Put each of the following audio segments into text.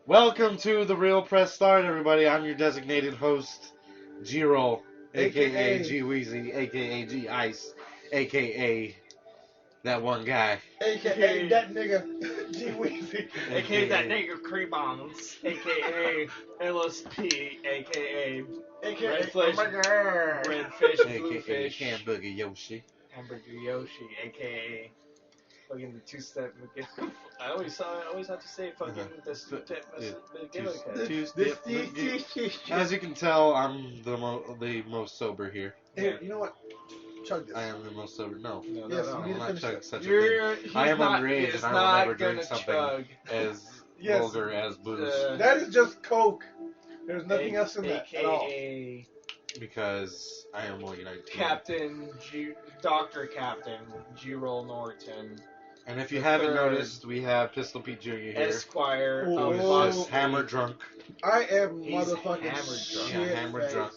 Welcome to the Real Press Start, everybody. I'm your designated host, G-Roll, aka G Weezy, aka G Ice, aka that one guy, AKA that nigga G Weezy. AKA that nigga Cree-Bombs, AKA LSP, AKA AKA Redfish, Redfish, aka Bluefish, Hamburger Yoshi. Hamburger Yoshi, AKA fucking the two-step. I always have to say fucking the two-step. As you can tell, I'm the most sober here. Here, you know what? Chug this. I am the most sober. No, No, Yes, no, you no. need to I'm not finish chugging it. such a thing. I am underage and I will never drink something chug. as Yes. vulgar as booze That is just Coke. There's nothing else in that at all. AKA because I am only 19. Dr. Captain G-Roll Norton, And if you the haven't third noticed, we have Pistol Pete Jr. here. Esquire Oh, of Who is Fox just 3. hammer drunk. I am He's motherfucking hammered drunk. shit Yeah, hammered face. drunk.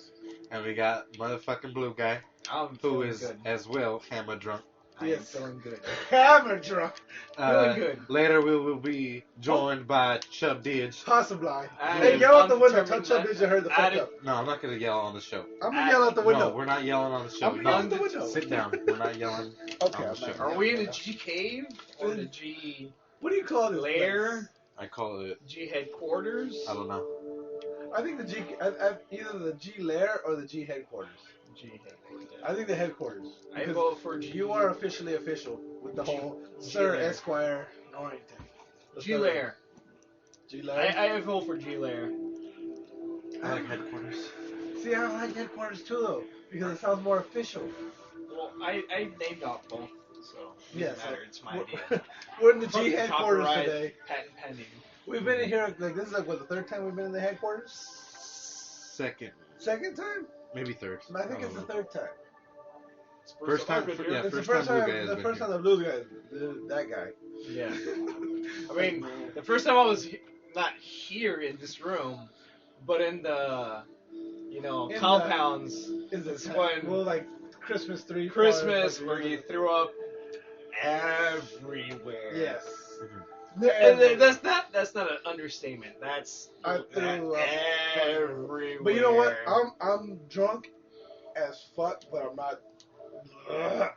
And we got motherfucking blue guy, I'm who feeling is good. as well hammer drunk. I am Yes. feeling good. Hammer drunk. Feeling good. Later we will be joined by Chub Didge. Possibly. I Hey, am yell out the window. Tell undetermined Chub Did you heard the fuck I- up. No, I'm not gonna yell on the show. I'm gonna yell out the window. No, we're not yelling on the show. I'm gonna yell out the No, window. sit down. We're not yelling. Okay, on I'm the not show. Are yelling we in right a now. G cave or the G What do you call this lair? I call it. G headquarters? I don't know. place? I think the G, either the G lair or the G headquarters. G headquarters. I think the headquarters. I Because vote for G. you are officially official with the whole Sir G-Lair. Esquire Norrington. G lair. G lair. I vote for G lair. I like headquarters. See, I like headquarters too, though, because it sounds more official. Well, I named off both, so it Yeah, doesn't matter. It's my We're, idea. we're in the G Fucking headquarters copyright, today. Patent pending. We've been in here, like, this is like, what, the third time we've been in the headquarters? Second, Second time? maybe third. I think it's the don't know. third time. First time, I've been yeah, here. It's the first first time time, Blue Guy has the been first here. time the blue guy, that guy. Yeah. I mean, the first time I was not here in this room, but in the, In compounds. Is It's it when well, like Christmas tree? Christmas flowers, where like, you threw up everywhere. Yes. And that's not an understatement. That's I threw up everywhere. But you know what? I'm drunk as fuck, but I'm not. No.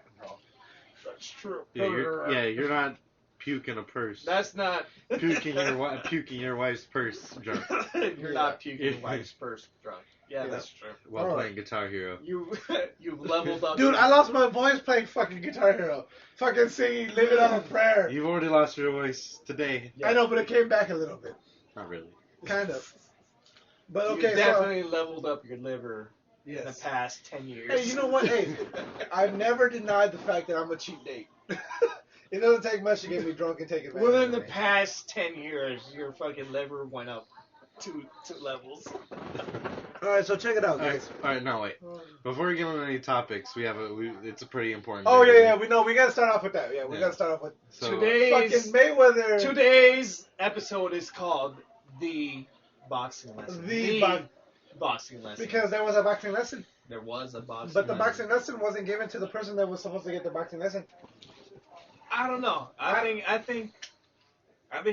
That's true. You're not puking a purse. That's not puking your wife's purse drunk You're Yeah. not puking your wife's purse drunk. Yeah, Yeah. that's true. while Alright. playing Guitar Hero. You've leveled up. Dude, I lost my voice playing fucking Guitar Hero. Fucking singing Living on a Prayer. You've already lost your voice today. I know, but it came back a little bit. Not really. Kind of. But You okay, definitely leveled up your liver so. in the Yes. past 10 years. Hey, you know what? Hey, I've never denied the fact that I'm a cheap date. It doesn't take much to get me drunk and take advantage Within of the me. past 10 years, your fucking liver went up two levels. Alright, so check it out, guys. Alright, no, wait. Before we get on any topics, it's a pretty important Oh, thing. yeah, we gotta start off with that. Yeah, we Yeah. gotta start off with So, Today's fucking Mayweather. Today's episode is called The Boxing Lesson. The Boxing Lesson. Because there was a boxing lesson. there was a boxing But the lesson. boxing lesson wasn't given to the person that was supposed to get the boxing lesson. I don't know. I think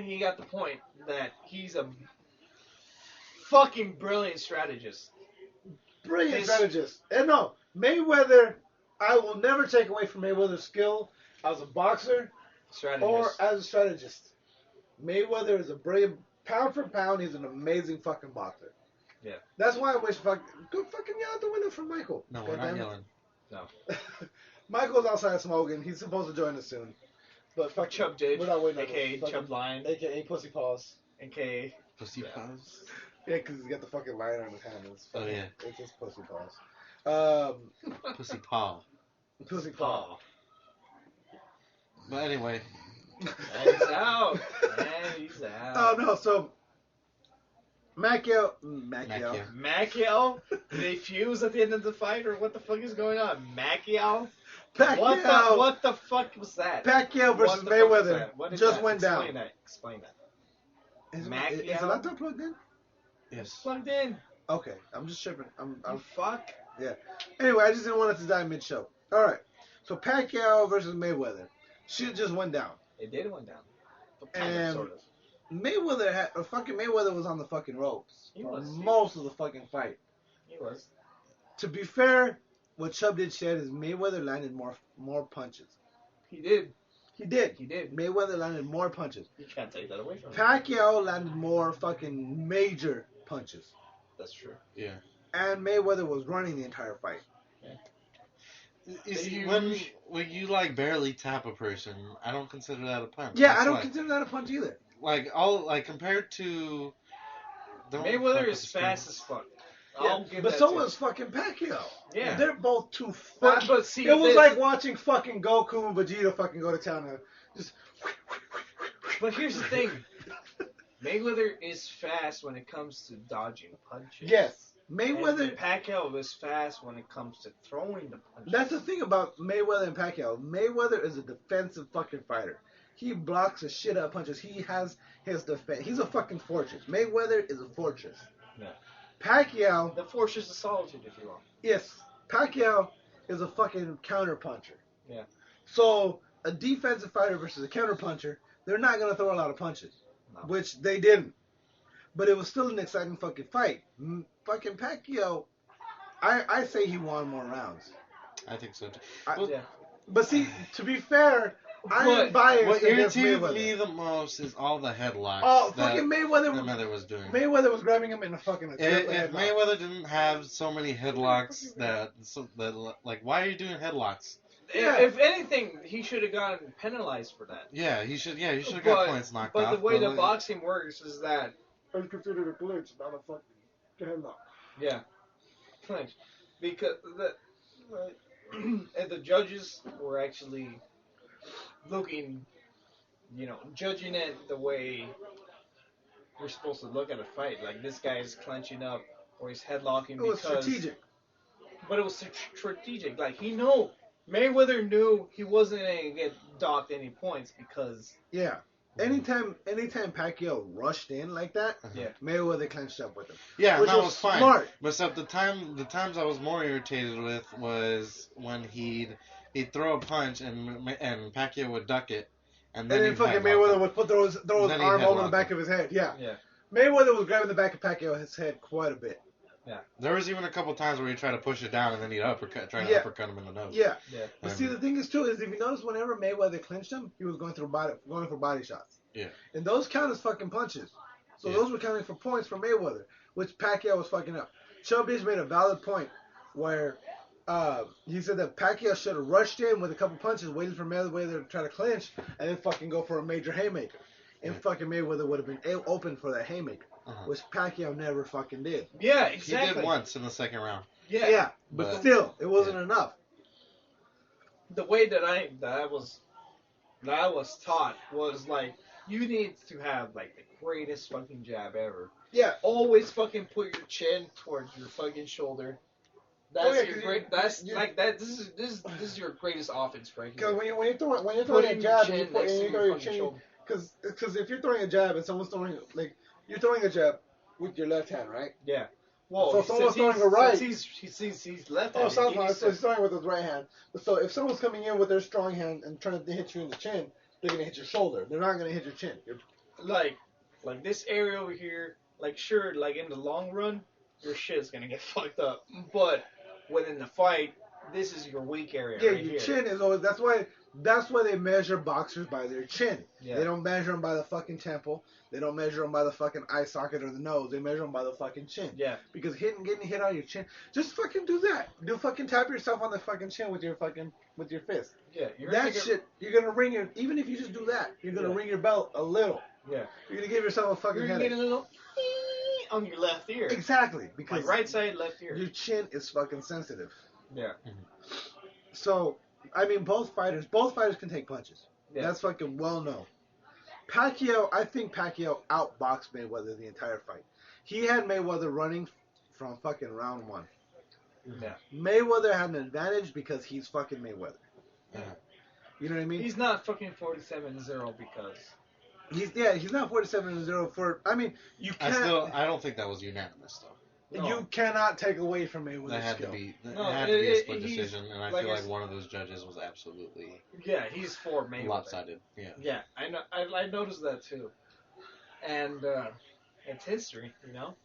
he got the point that he's a fucking brilliant strategist. Brilliant His- strategist. And no, Mayweather, I will never take away from Mayweather's skill as a boxer Strategist. or as a strategist. Mayweather is a brilliant, pound for pound, he's an amazing fucking boxer. Yeah. That's why I wish go fucking yell out the window for Michael. no, we're not Goddamn it. yelling. Michael's outside smoking. He's supposed to join us soon. But fuck Chub Didge, we're not waiting on aka him. Fucking- Chub Lion, AKA Pussy Paws. aka Pussy Yeah. paws. Yeah, because he's got the fucking lion on his hand. It's Oh, fucking- yeah. It's his Pussy Paws. Pussy paw. Pussy Paw. Paul. But anyway, He's out. Man, he's out. Oh, no, so... Macchio. Macchio? Did they fuse at the end of the fight, or what the fuck is going on? Macchio? Pacquiao. What the fuck was that? Pacquiao versus What the fuck was Mayweather that? What is just that? went down. Explain that. Is Macchio? the laptop plugged in? yes. Plugged in. Okay, I'm just tripping. You fuck. Anyway, I just didn't want it to die mid-show. All right, so Pacquiao versus Mayweather. Shit just went down. It did went down. And- Sort of. Mayweather was on the fucking ropes for most of the fucking fight. He was. To be fair, what Chubb did said is Mayweather landed more punches. He did. He did. He did. Mayweather landed more punches. You can't take that away from him. Pacquiao landed more fucking major punches. That's true. Yeah. And Mayweather was running the entire fight. You see, when you like barely tap a person, I don't consider that a punch. Yeah, That's I don't like, consider that a punch either. Compared to Mayweather is fast as fuck. But so was fucking Pacquiao. Yeah. They're both too fast. But see, it was like watching fucking Goku and Vegeta fucking go to town and just. But here's the thing. Mayweather is fast when it comes to dodging punches. Yes. Mayweather. And Pacquiao is fast when it comes to throwing the punches. That's the thing about Mayweather and Pacquiao. Mayweather is a defensive fucking fighter. He blocks the shit out of punches. He has his defense. He's a fucking fortress. Mayweather is a fortress. Yeah. Pacquiao. The fortress of solitude, if you will. Yes. Pacquiao is a fucking counter puncher. Yeah. So a defensive fighter versus a counter puncher, they're not gonna throw a lot of punches, No. which they didn't. But it was still an exciting fucking fight. Fucking Pacquiao, I say he won more rounds. I think so too. Yeah. But see, to be fair, I am biased What against irritated Mayweather. me the most is all the headlocks Fucking Mayweather was doing. Mayweather was grabbing him in a fucking If Mayweather didn't have so many headlocks that why are you doing headlocks? Yeah. If anything, he should have gotten penalized for that. Yeah, he should have got points knocked off. But the way the boxing works is that it's considered a clinch, not a fucking headlock. yeah, clinch, because and the judges were actually looking, judging it the way we're supposed to look at a fight. Like this guy is clenching up or he's headlocking. It was strategic. But it was strategic. Like Mayweather knew he wasn't gonna get docked any points because Anytime Pacquiao rushed in like that, Mayweather clenched up with him. Yeah, which that was fine. Smart. But so the times I was more irritated with was when he'd throw a punch and Pacquiao would duck it, and then fucking Mayweather would throw his arm over the back of his head. Yeah. Mayweather was grabbing the back of Pacquiao's head quite a bit. Yeah. There was even a couple times where he tried to push it down and then he'd try to uppercut him in the nose. Yeah. But see, the thing is too is if you notice, whenever Mayweather clinched him, he was going for body shots. Yeah. And those count as fucking punches. So those were counting for points for Mayweather, which Pacquiao was fucking up. Chubbage made a valid point where he said that Pacquiao should have rushed in with a couple punches, waiting for Mayweather to try to clinch, and then fucking go for a major haymaker. And fucking Mayweather would have been open for that haymaker, which Pacquiao never fucking did. Yeah, exactly. He did once in the second round. Yeah, but still, it wasn't enough. The way that I was taught was like you need to have like the greatest fucking jab ever. Yeah. Always fucking put your chin towards your fucking shoulder. That's your great. That's like that. This is your greatest offense right here. Because when you're throwing a jab, you throw your chin. Because if you're throwing a jab and someone's throwing you're throwing a jab with your left hand, right? Yeah. Well, so if someone's throwing a right, he's left. Oh, so he's throwing with his right hand. So if someone's coming in with their strong hand and trying to hit you in the chin, they're gonna hit your shoulder. They're not gonna hit your chin. Like this area over here. Like sure, like in the long run, your shit's gonna get fucked up. But within the fight, this is your weak area. Yeah, right your here. chin is always. That's why they measure boxers by their chin. Yeah. They don't measure them by the fucking temple. They don't measure them by the fucking eye socket or the nose. They measure them by the fucking chin. Yeah. Because getting hit on your chin, just fucking do that. Do fucking tap yourself on the fucking chin with your fist. Yeah. You're gonna ring your. Even if you just do that, you're gonna ring your belt a little. Yeah. You're gonna give yourself a fucking You're headache. gonna get a little on your left ear. Exactly, because like right side, left ear. Your chin is fucking sensitive. Yeah. So, I mean, both fighters can take punches. Yeah. That's fucking well known. I think Pacquiao outboxed Mayweather the entire fight. He had Mayweather running from fucking round one. Yeah. Mayweather had an advantage because he's fucking Mayweather. Yeah. You know what I mean? He's not fucking 47-0 because... He's not 47-0 for... I mean, you can't... I don't think that was unanimous, though. No. You cannot take away from Mayweather's That had skill. to be a split decision, and I feel like one of those judges was absolutely he's for Mayweather. lopsided. Yeah. Yeah, I know. I noticed that too. and it's history, you know.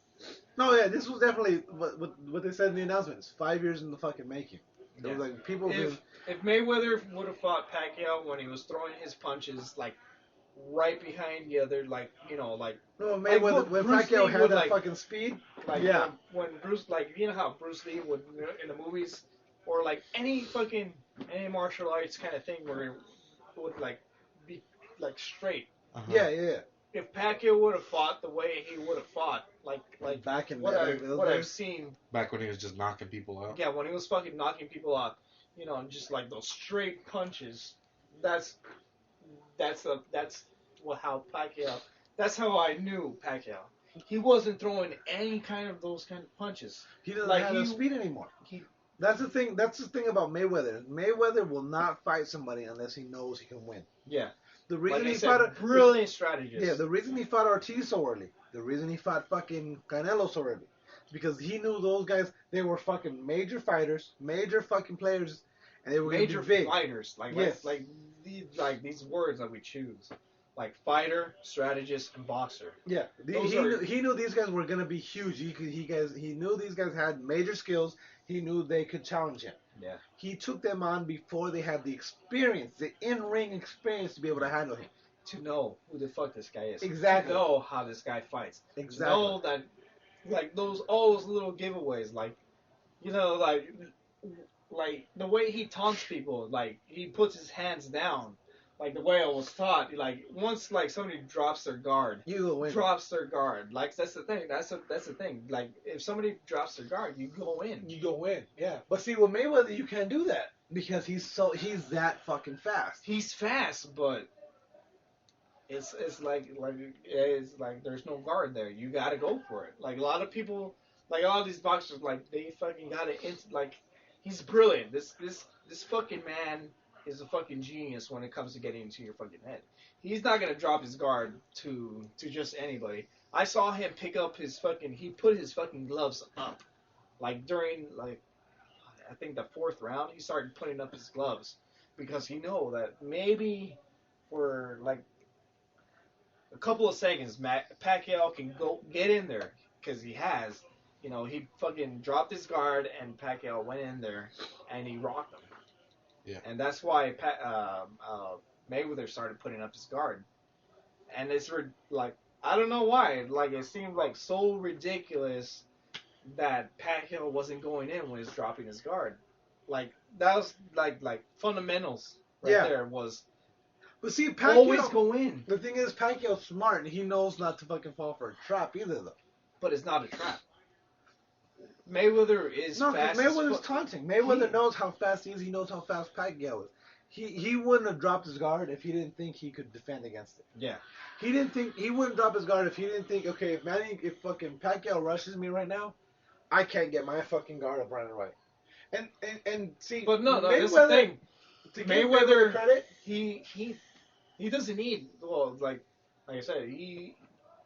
No, yeah, this was definitely what they said in the announcement. It's 5 years in the fucking making. It Yeah. was like people been. If Mayweather would have fought Pacquiao when he was throwing his punches like right behind the other, like you know, No, like Mayweather what when Bruce Pacquiao Lee had would that like, fucking speed. like Yeah. when Bruce, like you know how Bruce Lee would in the movies, or like any martial arts kind of thing where it would like be like straight. Uh-huh. Yeah. If Pacquiao would have fought the way he would have fought, like Back in what those I've days. seen, Back when he was just knocking people out. yeah, when he was fucking knocking people out, you know, just like those straight punches. That's how Pacquiao. That's how I knew Pacquiao. He wasn't throwing any kind of those kind of punches. He doesn't Like have the speed anymore. He, That's the thing. That's the thing about Mayweather. Mayweather will not fight somebody unless he knows he can win. yeah. The reason Like I he said, fought brilliant strategist. Yeah, the reason he fought Ortiz so early, the reason he fought fucking Canelo so early, is because he knew those guys. They were fucking major fighters, major fucking players, and they were major gonna be big. fighters. Yes. Like these words that we choose, like fighter, strategist, and boxer. Yeah, he knew these guys were gonna be huge. He knew these guys had major skills. He knew they could challenge him. Yeah. He took them on before they had the experience, the in-ring experience to be able to handle him. To know who the fuck this guy is. Exactly. To know how this guy fights. Exactly. To know that, like all those little giveaways, like, you know, like the way he taunts people, like he puts his hands down, like the way I was taught. Like once like somebody drops their guard, You go win. drops their guard. Like that's the thing. That's the thing. Like if somebody drops their guard, you go in. You go win. Yeah. But see, with Mayweather, you can't do that because he's that fucking fast. He's fast, but it's like there's no guard there. You gotta go for it. Like a lot of people, like all these boxers, like they fucking gotta like he's brilliant. This fucking man is a fucking genius when it comes to getting into your fucking head. He's not gonna drop his guard to just anybody. I saw him pick up he put his fucking gloves up. Like during I think the 4th round, he started putting up his gloves because he know that maybe for like a couple of seconds, Pacquiao can get in there because he has. You know, he fucking dropped his guard and Pacquiao went in there and he rocked him. Yeah. And that's why Mayweather started putting up his guard. And it's like I don't know why. Like it seemed like so ridiculous that Pacquiao wasn't going in when he was dropping his guard. Like that was like fundamentals right there was. But see, Pacquiao Always go in. The thing is, Pacquiao's smart, and he knows not to fucking fall for a trap either, though. But it's not a trap. Mayweather is fast. Mayweather's taunting. Mayweather knows how fast he is. He knows how fast Pacquiao is. He wouldn't have dropped his guard if he didn't think he could defend against it. Yeah. He wouldn't drop his guard if he didn't think, okay, if fucking Pacquiao rushes me right now, I can't get my fucking guard up right away. And see, but no, that's the thing. To Mayweather credit, he doesn't need like I said, he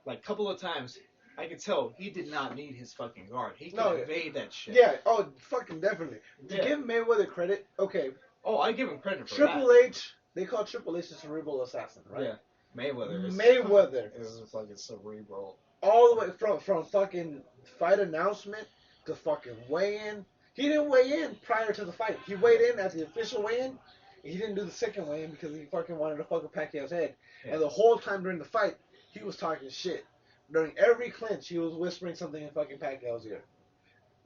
like a couple of times I could tell he did not need his fucking guard. He could evade that shit. Yeah, fucking definitely. To give Mayweather credit, okay. Oh, I give him credit for Triple that. H, they call Triple H the cerebral assassin, right? Yeah. Mayweather is fucking cerebral. All the way from fucking fight announcement to fucking weigh-in. He didn't weigh in prior to the fight. He weighed in at the official weigh-in. He didn't do the second weigh-in because he fucking wanted to fuck with Pacquiao's head. Yeah. And the whole time during the fight, he was talking shit. During every clinch, he was whispering something in fucking Pacquiao's ear.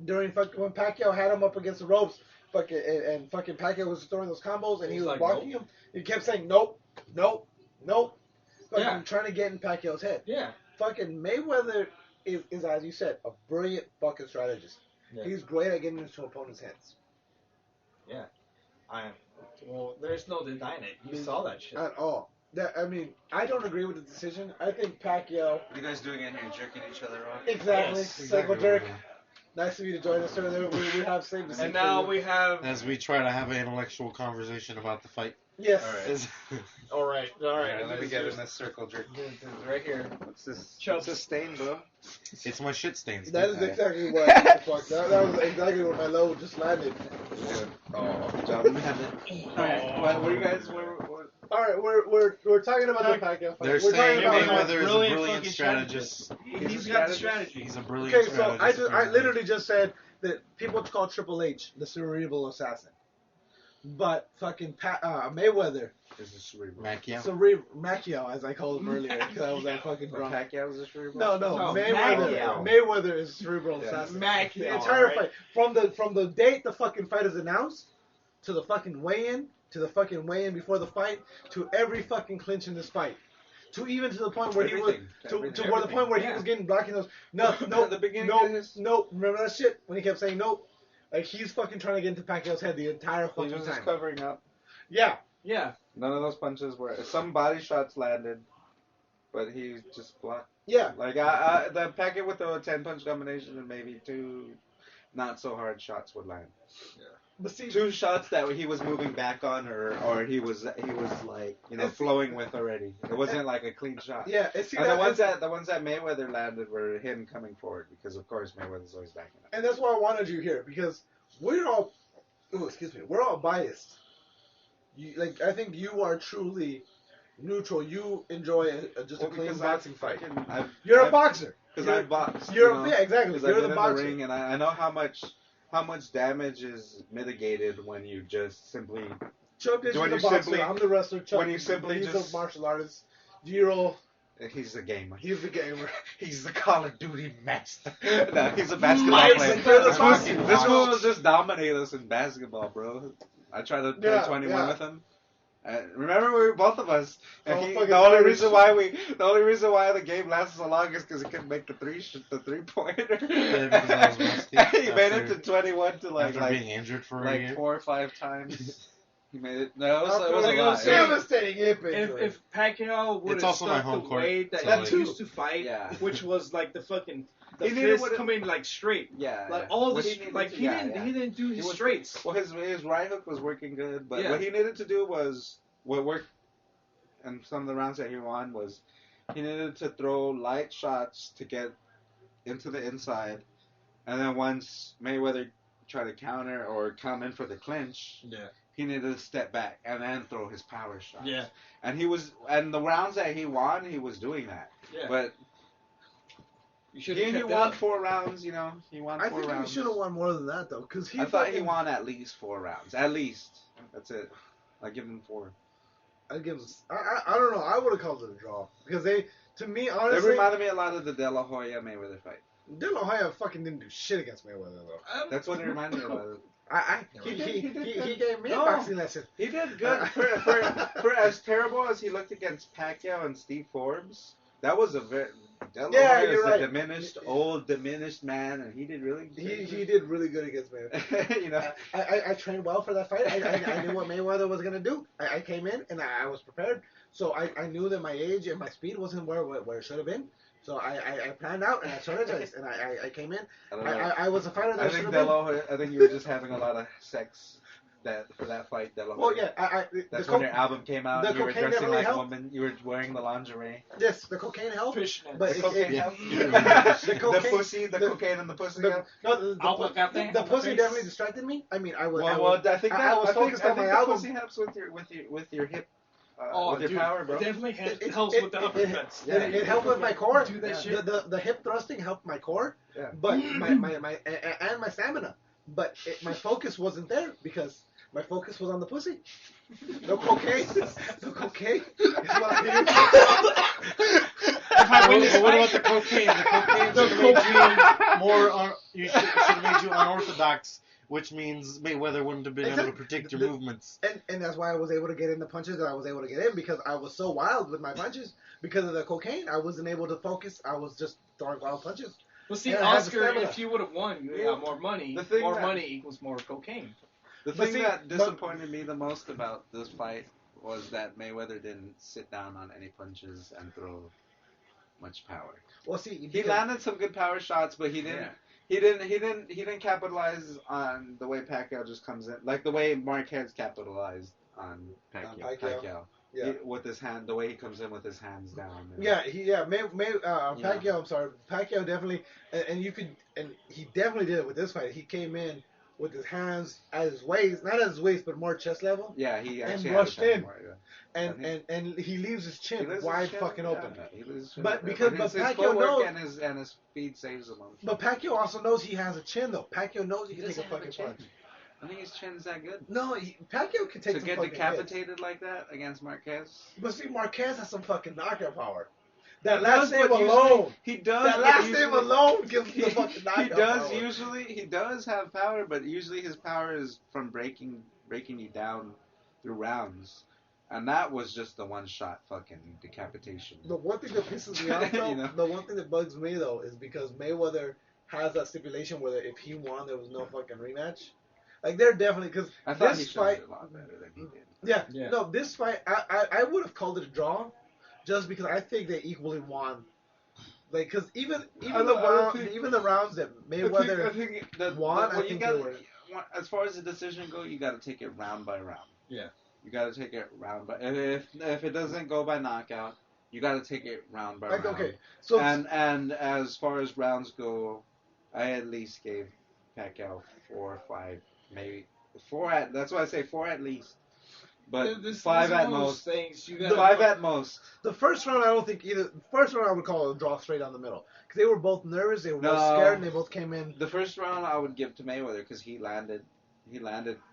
When Pacquiao had him up against the ropes, and fucking Pacquiao was throwing those combos and he was like, blocking him, he kept saying nope, nope, nope. Fucking trying to get in Pacquiao's head. Yeah. Fucking Mayweather is, as you said, a brilliant fucking strategist. Yeah. He's great at getting into opponents' heads. Yeah. Well, there's no denying it. You saw that shit. At all. I don't agree with the decision. I think Pacquiao... You guys doing it here, jerking each other off? Exactly. Psycho jerk. Nice of you to join us, sir. We have saved the seat. And now we have... As we try to have an intellectual conversation about the fight. Yes. All right. Let me get in this circle jerk. Right here. What's this? Chubbs. What's this stain, bro? It's my shit stains. That is exactly what. That was exactly where my load just landed. Oh, job. Alright, what do you guys? All right, we're talking about the Pacquiao fight. They're We're saying talking about Mayweather is a brilliant brilliant fucking strategist. He's got the strategy. He's a brilliant Okay, so strategist. I apparently. literally just said that people call Triple H the cerebral assassin, but fucking Mayweather, Is the cerebral. Macchio, as I called him earlier, because I was that fucking But drunk. Pacquiao was the cerebral. No, No, Mayweather. Macchio. Mayweather is cerebral Yeah. assassin. Macchio, The entire alright. fight, from the date the fucking fight is announced, to the fucking weigh-in, to the fucking weigh-in before the fight, to every fucking clinch in this fight, to even to the point where he was Everything. where the point where he Yeah. was getting blocking those. No, At the beginning no, of his- no. Remember that shit when he kept saying no? Like he's fucking trying to get into Pacquiao's head the entire He fucking was just time. covering up. Yeah, Yeah. None of those punches were. Some body shots landed, but he just blocked. yeah. Like the Pacquiao would throw a 10-punch combination and maybe 2 not so hard shots would land. But see, 2 shots that he was moving back on, or he was like flowing with already. It wasn't like a clean shot. yeah. And see And the ones that's- that Mayweather landed were him coming forward because of course Mayweather's always backing up. and that's why I wanted you here because we're all, we're all biased. I think you are truly neutral. You enjoy just a clean boxing fight. You're a boxer. Because I boxed. Yeah, exactly. Because You're I've the been in boxer. the ring, and I know how much damage is mitigated when you just simply. Chuck is When the you boxer. simply- I'm the wrestler. Chuck, when you simply he's just- a martial artist. Jiro, He's a gamer. he's the gamer. He's the Call of Duty master. No, he's a basketball Mike, player. like, they're the This boxing fool- this fool box. will just dominate us in basketball, bro. I tried to play Yeah, 21 yeah. with him. Remember, we were both of us. And Oh, he, fucking the only sorry. reason why the game lasted so long is because he couldn't make the 3-pointer. Yeah, because I was rusty He made it after- to 21 to After being injured for a year. 4 or 5 times. He made it. No, it was a Like I lot. was saying, Devastating hit. If Pacquiao would It's have also my stuck home the court, way that so he like- used to fight, Yeah. which was like the He needed fist what it- coming like straight, Yeah. like yeah. all What the he needed like to- he yeah, didn't yeah. he didn't do He his was- straights. Well, his right hook was working good, but Yeah. what he needed to do was what worked, and some of the rounds that he won was he needed to throw light shots to get into the inside, and then once Mayweather tried to counter or come in for the clinch, Yeah. he needed to step back and then throw his power shots. Yeah. And the rounds that he won, he was doing that. Yeah. But You should he have kept won up. 4 rounds, He won 4 I think he rounds. should have won more than that though, because I thought he won at least 4 rounds. At least. That's it. I give him 4. I give him. I don't know. I would have called it a draw because to me, It honestly, reminded me a lot of the De La Hoya Mayweather fight. De La Hoya fucking didn't do shit against Mayweather though. That's what it reminded me of. He gave me a No. boxing lesson. He did good for as terrible as he looked against Pacquiao and Steve Forbes. That was a very De La Yeah, Hoya you're is right. a diminished man, and he did really. He did really good against Mayweather. I trained well for that fight. I knew what Mayweather was gonna do. I came in and I was prepared. So I knew that my age and my speed wasn't where it should have been. So I planned out and I strategized and I came in. I don't know. I was a fighter that I should think have De been. La Hoya, I think you were just having a lot of sex for that fight. De La Hoya. Well, yeah. That's when your album came out. the You were cocaine dressing definitely like a helped. woman. You were wearing the lingerie. Yes, the cocaine helped. Fishnet. But The it- cocaine it- helped. the The cocaine- pussy, the cocaine and the pussy. helped. No, Aguacate the on the pussy face. definitely distracted me. I mean, I was. I think I was focused on my the album. pussy helps with your hip, Oh, with your dude, power, bro. It definitely It- helps it- with the it- uppercuts. Yeah. It helped with my core. Do that Yeah. shit. The hip thrusting helped my core, Yeah. but and my stamina. But my focus wasn't there because my focus was on the pussy. No cocaine. No cocaine. Is what I needed. If I win this What about fight- the cocaine? The cocaine should have made you more. You should have made you unorthodox, which means Mayweather wouldn't have been able to Exactly. predict your The- movements. And that's why I was able to get in the punches that I was able to get in because I was so wild with my punches. Because of the cocaine, I wasn't able to focus. I was just throwing wild punches. Well, see, Yeah, it has Oscar, stamina. if you would have won, you would have got more money. The thing More that- money equals more cocaine. The But thing see, that but- disappointed me the most about this fight was that Mayweather didn't sit down on any punches and throw much power. Well, see, He because- landed some good power shots, but he didn't. Yeah. He didn't capitalize on the way Pacquiao just comes in, like the way Marquez capitalized on Pacquiao. Yeah. With his hand, the way he comes in with his hands down. and- Pacquiao. I'm sorry, Pacquiao definitely, and he definitely did it with this fight. He came in with his hands at his waist, not at his waist, but more chest level, Yeah, he and actually rushed had a in. more, yeah. And he leaves his He chin leaves wide his chin, fucking open. yeah, he leaves his chin But open. because his Pacquiao footwork knows, and his speed saves him. but Pacquiao also knows he has a chin though. Pacquiao knows he can take doesn't a have fucking chin. punch. I think his chin's that good. No, Pacquiao can take To some get fucking decapitated hits. like that against Marquez. But see, Marquez has some fucking knockout power. That He last does, name but alone. He does. That but last usually- name alone gives him the fucking knockout He power. does have power, but usually his power is from breaking you down through rounds. And that was just the one shot fucking decapitation. The one thing that pisses me off, though, You know? the one thing that bugs me, though, is because Mayweather has that stipulation where if he won, there was no fucking rematch. Like, they're definitely, because I thought he this showed fight, it a lot better than he did. Yeah. no, this fight, I would have called it a draw, just because I think they equally won. Like, because even the rounds that Mayweather I think that, won, that, I think they were. as far as the decision go, you got to take it round by round. Yeah. You got to take it round by. If it doesn't go by knockout, you got to take it round by Like, round. okay, so And as far as rounds go, I at least gave Pacquiao 4 or 5, maybe 4 at. That's why I say 4 at least. But This 5 is at one of those most. things you gotta 5 at most. the first round, I don't think either. The first round, I would call it a draw straight down the middle, because they were both nervous, they were both No. scared, and they both came in. The first round I would give to Mayweather because he landed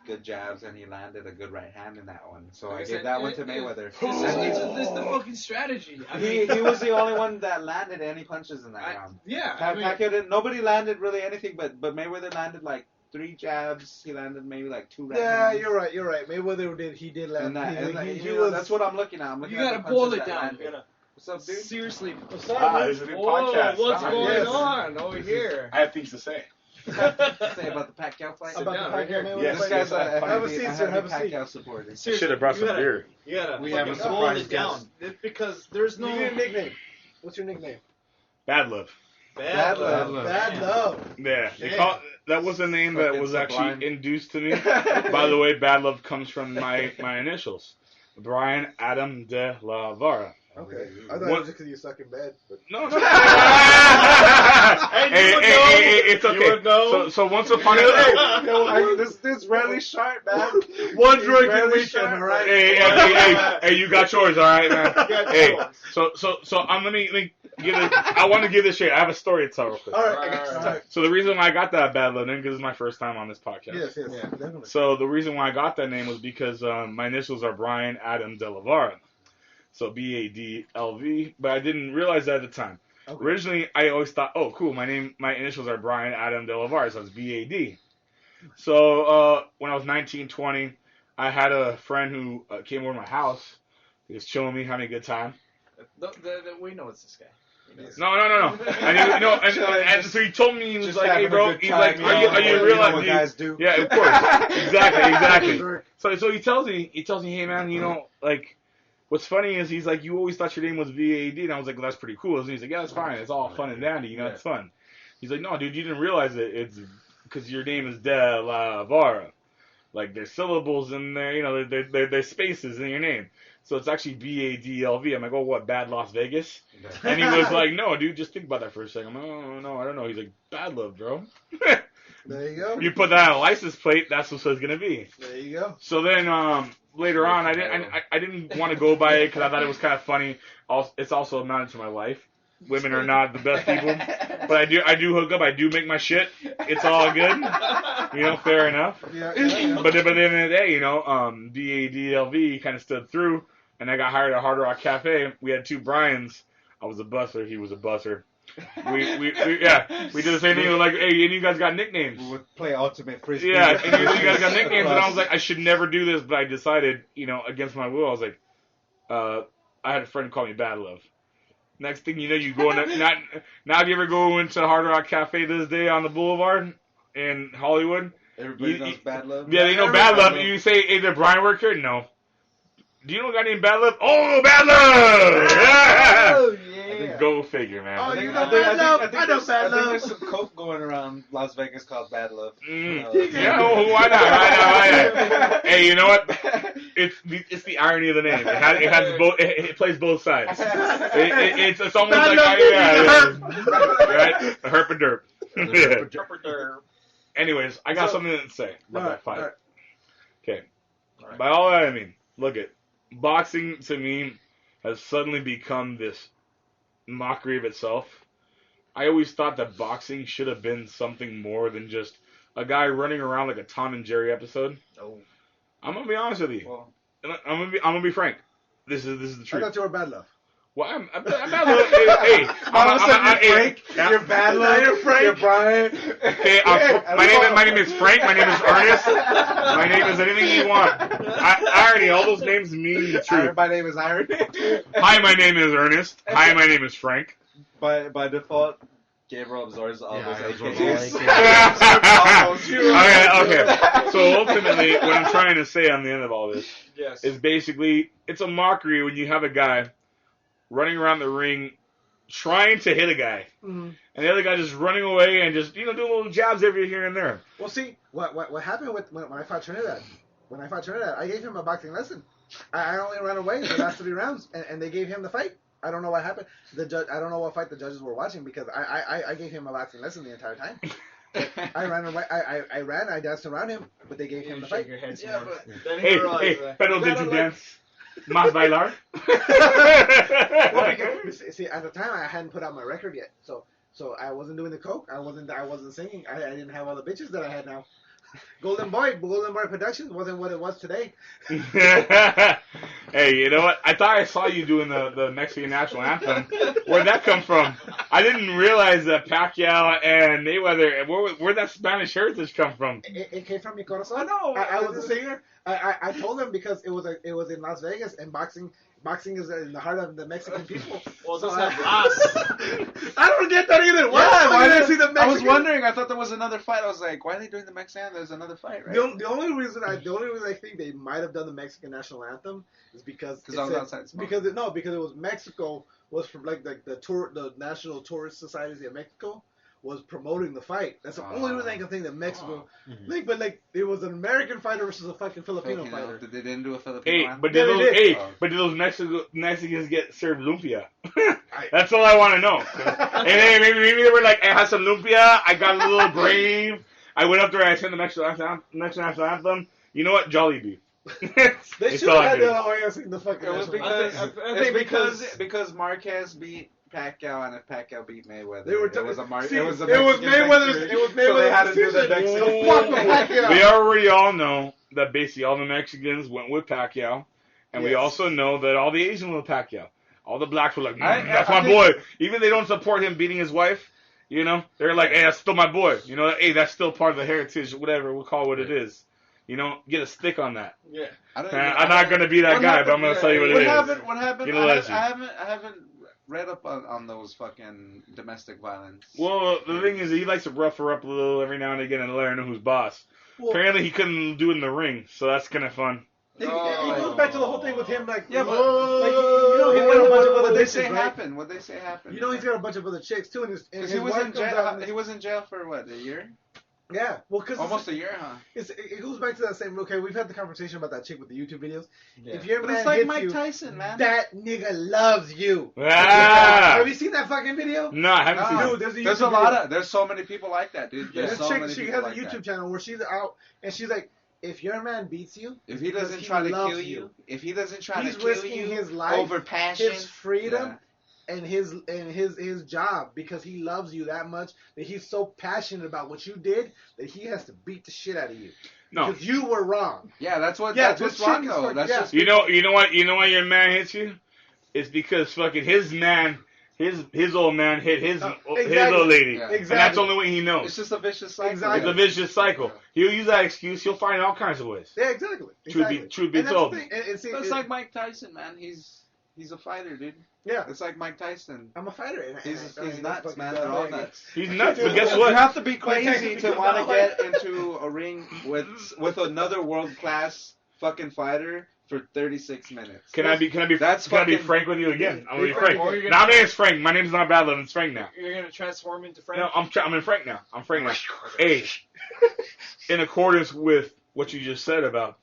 good jabs and he landed a good right hand in that one. So Like I I gave said, that one to Mayweather. This is the fucking strategy. I He mean, was the only one that landed any punches in that round. yeah. I mean, Pacquiao didn't. Nobody landed really anything, but Mayweather landed like 3 jabs. He landed maybe like 2 right Yeah, hands. you're right. He did land. That's what I'm looking at. I'm looking you at gotta the boil punches it that down. landed. You gotta, What's up, dude? seriously. What's up, man? There's a new Whoa, podcast. what's Nice. going Yes. on over here? I have things to say. Say about the Pacquiao fight. About down, the right Pacquiao here. Mayweather Yes, fight? This guy's yes, a have a seat, sir. Have a seat. Pacquiao supporter. Seriously, Should have brought you some gotta- beer. You gotta We have a fucking boil surprise it down. Because there's no You need a nickname. What's your nickname? Bad Love. bad love. love. Bad Man. Love. Yeah, Yeah. that was a name that Fucking was sublime. actually induced to me. By the way, Bad Love comes from my initials, Brian Adam de la Vara. Okay. I thought it What- was just because you suck in bed. But No, no. Hey, hey, you would hey, know. hey, it's You okay. would know. So once upon a This dude's really sharp, man. one He's drunken really weekend, sharp, all right? hey, you got yours, all right, man. got Hey, yours. so let me give it. I want to give this straight. I have a story to tell real quick. All right. All right. All right. So the reason why I got that Bad Love name because it's my first time on this podcast. Yes, Yeah. definitely. So the reason why I got that name was because my initials are Brian Adam De La Vara. So BADLV, but I didn't realize that at the time. Okay. Originally, I always thought, oh, cool, my initials are Brian Adam De La Vara, so it's BAD. So when I was 19, 20, I had a friend who came over to my house. He was chilling with me, having a good time. We know it's this guy. We know it's- No. And, and so he told me, he was Just like, hey, having a bro, good he's time, like, you are know, you you know realizing? what guys do. Yeah, of course. Exactly. So he tells me, hey, man, like, what's funny is he's like, you always thought your name was VAD, and I was like, well, that's pretty cool. And he's like, yeah, that's fine. It's all fun and dandy, it's fun. He's like, no, dude, you didn't realize it. It's because your name is De La Vara. Like, there's syllables in there, there's spaces in your name. So it's actually BADLV. I'm like, oh, what, Bad Las Vegas? And he was like, no, dude, just think about that for a second. I'm like, oh, no, I don't know. He's like, Bad Love, bro. There you go. You put that on a license plate, that's what it's going to be. There you go. So then later on, I didn't want to go by it because I thought it was kind of funny. It's also amounted to my life. Women are not the best people, but I do hook up. I do make my shit. It's all good, fair enough. Yeah. But at the end of the day, BADLV kind of stood through, and I got hired at Hard Rock Cafe. We had 2 Brians. I was a busser. He was a busser. We did the same thing. We're like, hey, any of you guys got nicknames? We would play ultimate frisbee. Yeah, and you guys got nicknames, and I was like, I should never do this, but I decided, against my will, I was like, I had a friend call me Bad Love. Next thing you know, you go in. Now, do you ever go into Hard Rock Cafe this day on the Boulevard in Hollywood? Everybody knows Bad Love. Yeah, they know Bad Love. You say, hey, did Brian work here? No. Do you know a guy named Bad Love? Oh, Bad Love! Oh, I think yeah. go figure, man. Oh, you know I Bad Love? I know there's- Bad I think Love. there's some coke going around Las Vegas called Bad Love. Yeah, well, why not? Hey, you know what? It's the irony of the name. It has both. It plays both sides. It's almost Bad like Love, yeah, right, a herp and derp. Interpreter. Anyways, I got So- something to say about that fight. All right. Okay. All right. By all that I mean, look at boxing to me has suddenly become this mockery of itself. I always thought that boxing should have been something more than just a guy running around like a Tom and Jerry episode. Oh. I'm gonna be honest with you. Well, I'm gonna be frank. This is the I truth. thought you were bad love. Well, I'm not little, hey, You're bad love. You're Frank. You're Brian. Okay, my name is Frank. My name is Ernest. My name is anything you want. Irony. All those names mean the truth. my name is Iron. Hi, my name is Ernest. Hi, my name is Frank. By default, Gabriel absorbs all Yeah, I those absorb AKs. Okay. So ultimately, what I'm trying to say on the end of all this Yes. is basically it's a mockery when you have a guy running around the ring trying to hit a guy, Mm-hmm. and the other guy just running away and just doing little jabs every here and there. Well, see, what happened with when I fought Trinidad? When I fought Trinidad, I gave him a boxing lesson. I only ran away the last 3 rounds, and they gave him the fight. I don't know what happened. The judge, I don't know what fight the judges were watching because I gave him a boxing lesson the entire time. I ran away. I danced around him, but they gave him the shake fight. your head some Yeah, more. but- Then Hey, he realized that. pero did you dance? Mas bailar? Well, because, see, at the time I hadn't put out my record yet, so I wasn't doing the coke. I wasn't singing. I didn't have all the bitches that I had now. Golden Boy Productions wasn't what it was today. Hey, you know what? I thought I saw you doing the Mexican national anthem. Where'd that come from? I didn't realize that Pacquiao and Mayweather, where'd that Spanish heritage come from? It came from mi corazón. I know. I was a singer. I told them because it was in Las Vegas and boxing is in the heart of the Mexican people. Well, So doesn't have Las. I don't get that either. Yeah, Why did I see the Mexican? I was wondering. I thought there was another fight. I was like, why are they doing the Mexican? There's another fight, right? The only reason I think they might have done the Mexican national anthem is because Because I was outside smoking. because it was Mexico was from like the National Tourist Society of Mexico was promoting the fight. That's the only reason I can think that Mexico. But it was an American fighter versus a fucking Filipino fighter. They didn't do a Filipino Hey, anthem? but Yeah, did they those, did. but did those Mexicans get served lumpia? That's all I want to know. And then maybe they were like, I had some lumpia, I got a little brave, I went up there and I sang the Mexican national anthem. You know what? Jollibee. They It's should all have had good. the way I sing the fucking. It was national because anthem. I think because Marquez beat Pacquiao, and if Pacquiao beat Mayweather, They were it was a see, it was a Mayweather's. Mexican It was victory, so they had to do the decision. Mexican. So fuck Pacquiao. We already all know that basically all the Mexicans went with Pacquiao, and we Yes. also know that all the Asians went with Pacquiao. All the blacks were like, that's I my think- boy. Even if they don't support him beating his wife, they're like, hey, that's still my boy. Hey, that's still part of the heritage, whatever, we'll call it what it is. Get a stick on that. Yeah. I'm not going to be that What guy, happened- but I'm going to tell you what it is. What happened? Get a legend. I haven't read up on those fucking domestic violence. Well, the thing is, he likes to rough her up a little every now and again and let her know who's boss. Well, Apparently, he couldn't do it in the ring, so that's kind of fun. it goes back to the whole thing with him, like Yeah, but- he's got a bunch of other What they bitches, say right? happened? What they say happened? He's got a bunch of other chicks too, and his Because he was wife in comes jail. out and- He was in jail for what, a year? Yeah, well, because Almost a year, huh? it goes back to that same. Okay, we've had the conversation about that chick with the YouTube videos. Yeah. If your But man it's like hits Mike you, Tyson, man. that nigga loves you. Ah! Have you seen that fucking video? No, I haven't seen No. it. Dude, There's a lot of. There's so many people like that, dude. There's This so chick, many she people has a like YouTube that. channel where she's out and she's like, if your man beats you, If he doesn't he try to loves kill you, if he doesn't try he's to kill risking you his life, over passion, his freedom, yeah. and his job because he loves you that much that he's so passionate about what you did that he has to beat the shit out of you No. because you were wrong. Yeah, that's what. Yeah, that's this what's wrong chick is though. like- That's yeah. just. You know why your man hits you? It's because fucking his man, his old man hit his Exactly. old lady. Yeah. And that's Exactly. the only way he It's knows. just a vicious cycle. Exactly. It's a vicious cycle. He'll use that excuse. He'll find all kinds of ways. Yeah, exactly. Truth be And that's told. the thing. And see, It's like Mike Tyson, man. He's a fighter, dude. yeah, It's like Mike Tyson. I'm a fighter. And He's I nuts, fucking man. got They're all like- nuts. He's nuts, but Dude, guess You what? have to be Mike crazy Tyson to because want I'm to get into a ring with another world class fucking fighter for 36 minutes. Can I be That's frank fucking- with you again? I'm gonna be Be frank. frank. Or you're Now, gonna, my name's Frank. My name's not Bad Love. It's Frank now. you're gonna transform into Frank. No, I'm in Frank now. I'm Frank now. Hey, in accordance with what you just said about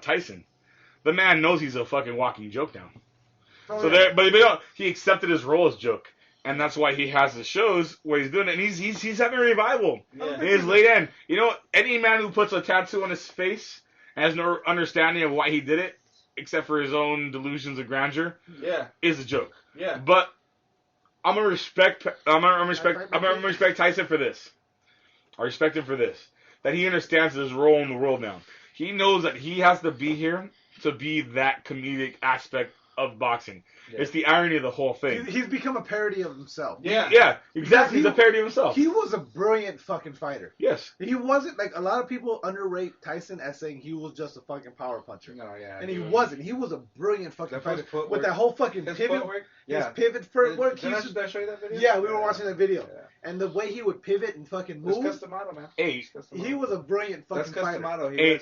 Tyson, the man knows he's a fucking walking joke now. Oh, So yeah. he accepted his role as joke. And that's why he has the shows where he's doing it. And he's having a revival Yeah. in his late end. You know, any man who puts a tattoo on his face has no understanding of why he did it, except for his own delusions of grandeur, Yeah. is a joke. Yeah. But I'm gonna respect Tyson for this. I respect him for this. That he understands his role in the world now. He knows that he has to be here to be that comedic aspect of boxing. Yeah. It's the irony of the whole thing. He's become a parody of himself. Yeah. Yeah, exactly. He's a parody of himself. He was a brilliant fucking fighter. Yes. He wasn't like a lot of people underrate Tyson as saying he was just a fucking power puncher. No, yeah. And he wasn't. He was a brilliant fucking That fighter first footwork- with that whole fucking His pivot. footwork? His Yeah. pivot footwork. he Did used to- I show you that video? Yeah, we were watching that video, Yeah. and the way he would pivot and fucking It's move. Customato, man. Hey, It's Customato. He was a brilliant fucking That's fighter. Customato.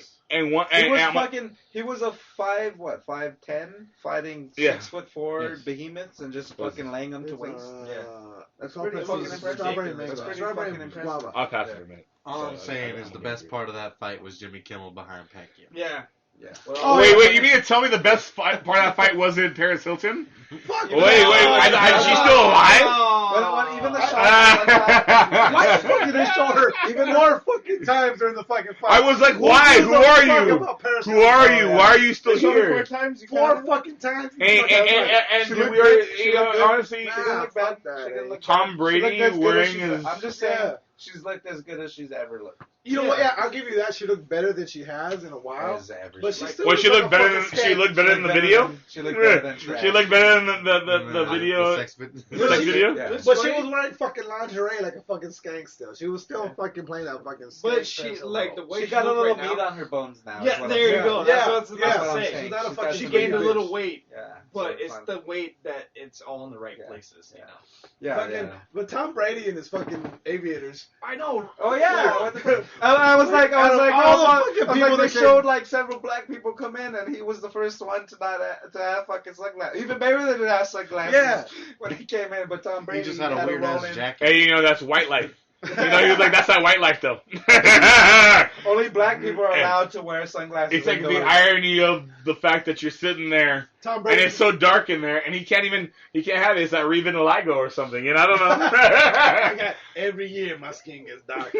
He was a 5'10", fighting Yeah. 6'4" Yes. behemoths and just fucking laying them to waste. That's pretty fucking impressive. Strawberry That's mango. pretty Strawberry fucking impressive. guava. I'll pass Yeah. it for a minute. All I'm So, saying I is the don't best agree. part of that fight was Jimmy Kimmel behind Pacquiao. Yeah. Yeah. Well, Oh, Wait, yeah. you mean to tell me the best part of that fight wasn't Paris Hilton? Fuck. Wait, she's still alive? But even the Why shots. the fuck did they show her even more fucking times during the fucking fight? I was like, Who why? gives Who a are fuck you? about Paris Who Hilton? are you? Why are you still They showed it 4 here? times. You Four counted it? fucking times. And She did looked we already, good. She you know, looked good. honestly, She didn't look bad. fuck that, She didn't look Tom bad. Brady She looked as good as wearing she's- his- I'm just saying, she's looked as good as she's ever looked. You know what? Yeah, I'll give you that. She looked better than she has in a while. As ever. But she Like, still Well, looks she like looked a better than fucking skank. in the video. She looked better than trash. She looked better than the video. The sex The But sex she- video. Yeah. But she was wearing fucking lingerie like a fucking skank still. She was still fucking playing that fucking skank. But she, special like, role. the way She got a look little right meat now, on her bones now. Yeah, is what there I'm you go. saying. That's Yeah, what I was yeah, about That's to what I'm say. saying. She's not a She's fucking got She some gained a big little bitch. weight, Yeah. but so it's fine. the weight that it's all in the right Yeah. places, you Yeah. know. Yeah, fucking, yeah. But Tom Brady and his fucking aviators. I know. Oh yeah, what the- I was like, Out of all the fucking people they that came- showed like several black people come in, and he was the first one to not to have fucking sunglasses. Even Mayweather didn't have sunglasses Yeah. when he came in, but Tom Brady He just had a weird ass roll in. jacket. Hey, you know that's white life. You know, he was like, that's not white life though. Only black people are allowed to wear sunglasses. It's like the indoors. irony of the fact that you're sitting there Tom and Brady. it's so dark in there, and he can't have it. It's like Revitiligo or something, you know? I don't I know. got, every year my skin gets darker.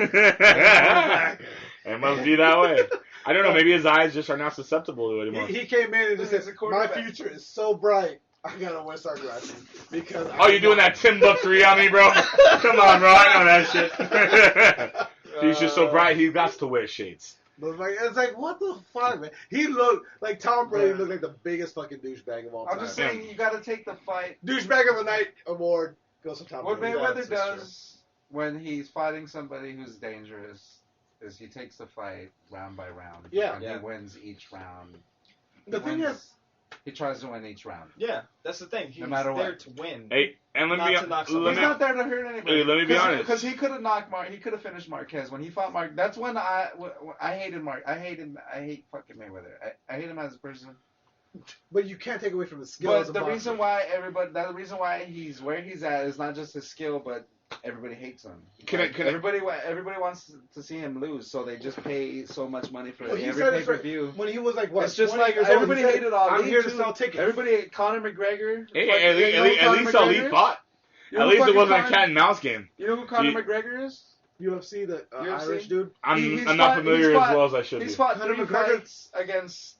It must be that way. I don't know. Maybe his eyes just are not susceptible to it anymore. He came in and just He's said, a "My quarterback." future is so bright. I gotta wear sunglasses because." Oh, you're doing that Timbuktu on me, bro? Come on, bro. I know that shit. He's just so bright. He got to wear shades. But like, it's like, what the fuck, man? He looked like Tom Brady looked like the biggest fucking douchebag of all time. I'm just saying, you got to take the fight. Douchebag of the night award goes to Tom What Brady. Mayweather That's does when he's fighting somebody who's dangerous is he takes the fight round by round. Yeah. And Yeah. he wins each round. The thing is, he tries to win each round. Yeah, that's the thing. He's matter there what. to win. Hey, and let Not me to knock He's somebody let me not there to hurt anybody. Hey, let me be honest. Because he could have knocked He could have finished Marquez when he fought Mark. That's when I hated Mark. I hate fucking Mayweather. I hate him as a person. but you can't take away from his skill. as But a the boxer. reason why he's where he's at is not just his skill, but everybody hates him. Can I- everybody wants to see him lose, so they just pay so much money for Well, he every said pay it per for- view. when he was like what? It's just 20 like years old, everybody he said, hated Ali. I'm here to too. sell tickets. Everybody, Conor McGregor. Hey, Fucking- at you know who least Conor Ali McGregor is? fought. You know At who least it fucking wasn't a Conor- cat and mouse game. You know who Conor He- McGregor is? UFC, the UFC? Irish dude. He's I'm not fought- familiar he's as fought- well as I should He's be. fought Conor 3 McGregor- fights against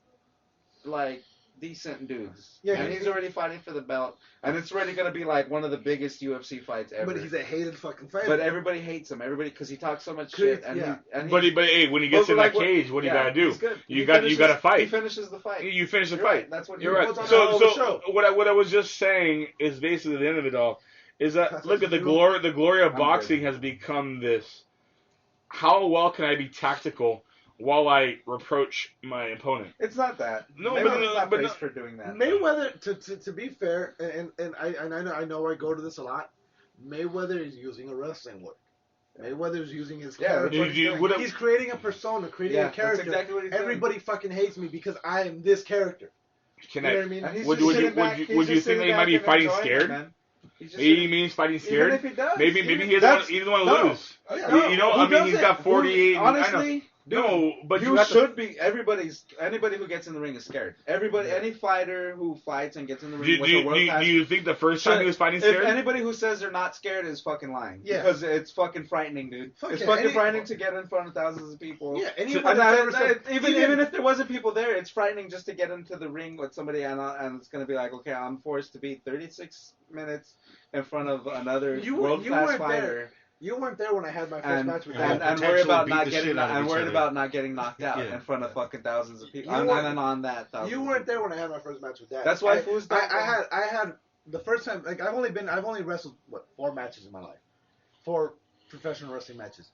like decent dudes. Yeah, and he's already fighting for the belt, and it's already gonna be like one of the biggest UFC fights ever. But he's a hated fucking fighter. But everybody hates him. Everybody because he talks so much Good, shit. And yeah. But hey, when he gets in that cage, what do you gotta do? You got to fight. He finishes the fight. You finish the You're fight. right. That's what You're he right. goes on So, all the show. what I was just saying is basically the end of it all. Is that That's look what at the you do. glory? The glory of I'm boxing good. has become this. How well can I be tactical while I reproach my opponent? It's not that. No, Mayweather's not but praised for doing that. Mayweather, to be fair, and I know I go to this a lot. Mayweather is using a wrestling work. Mayweather is using his Yeah, character. that's what he's doing. He's creating a persona, creating a That's character. exactly what he's doing. Everybody fucking hates me because I am this character. Can You know I? what I mean? And he's Would just you sitting back- would he's you just think sitting that he might back be and fighting enjoying it, scared? man. He's just He sitting- means fighting Even scared. if he does, Maybe he doesn't want to lose. Yeah. You know, Who I mean, does he's it? got 48. I know. Honestly, No, but you have to- should be. Anybody who gets in the ring is scared. Any fighter who fights and gets in the ring with a world class. Do you think the first time he was fighting scared? If anybody who says they're not scared is fucking lying. Yeah. Because it's fucking frightening, dude. It's fucking frightening to get in front of thousands of people. Yeah, Even if there wasn't people there, it's frightening just to get into the ring with somebody and it's gonna be like, okay, I'm forced to be 36 minutes in front of another world class fighter. You weren't there when I had my first match with and that. worried about beat not the getting shit out of each other. not getting knocked out Yeah. in front of fucking thousands of people. You And weren't- then on that, thousands You of weren't people. there when I had my first match with that. That's why Foo's done. I had the first time. Like I've only wrestled 4 matches in my life, 4 professional wrestling matches.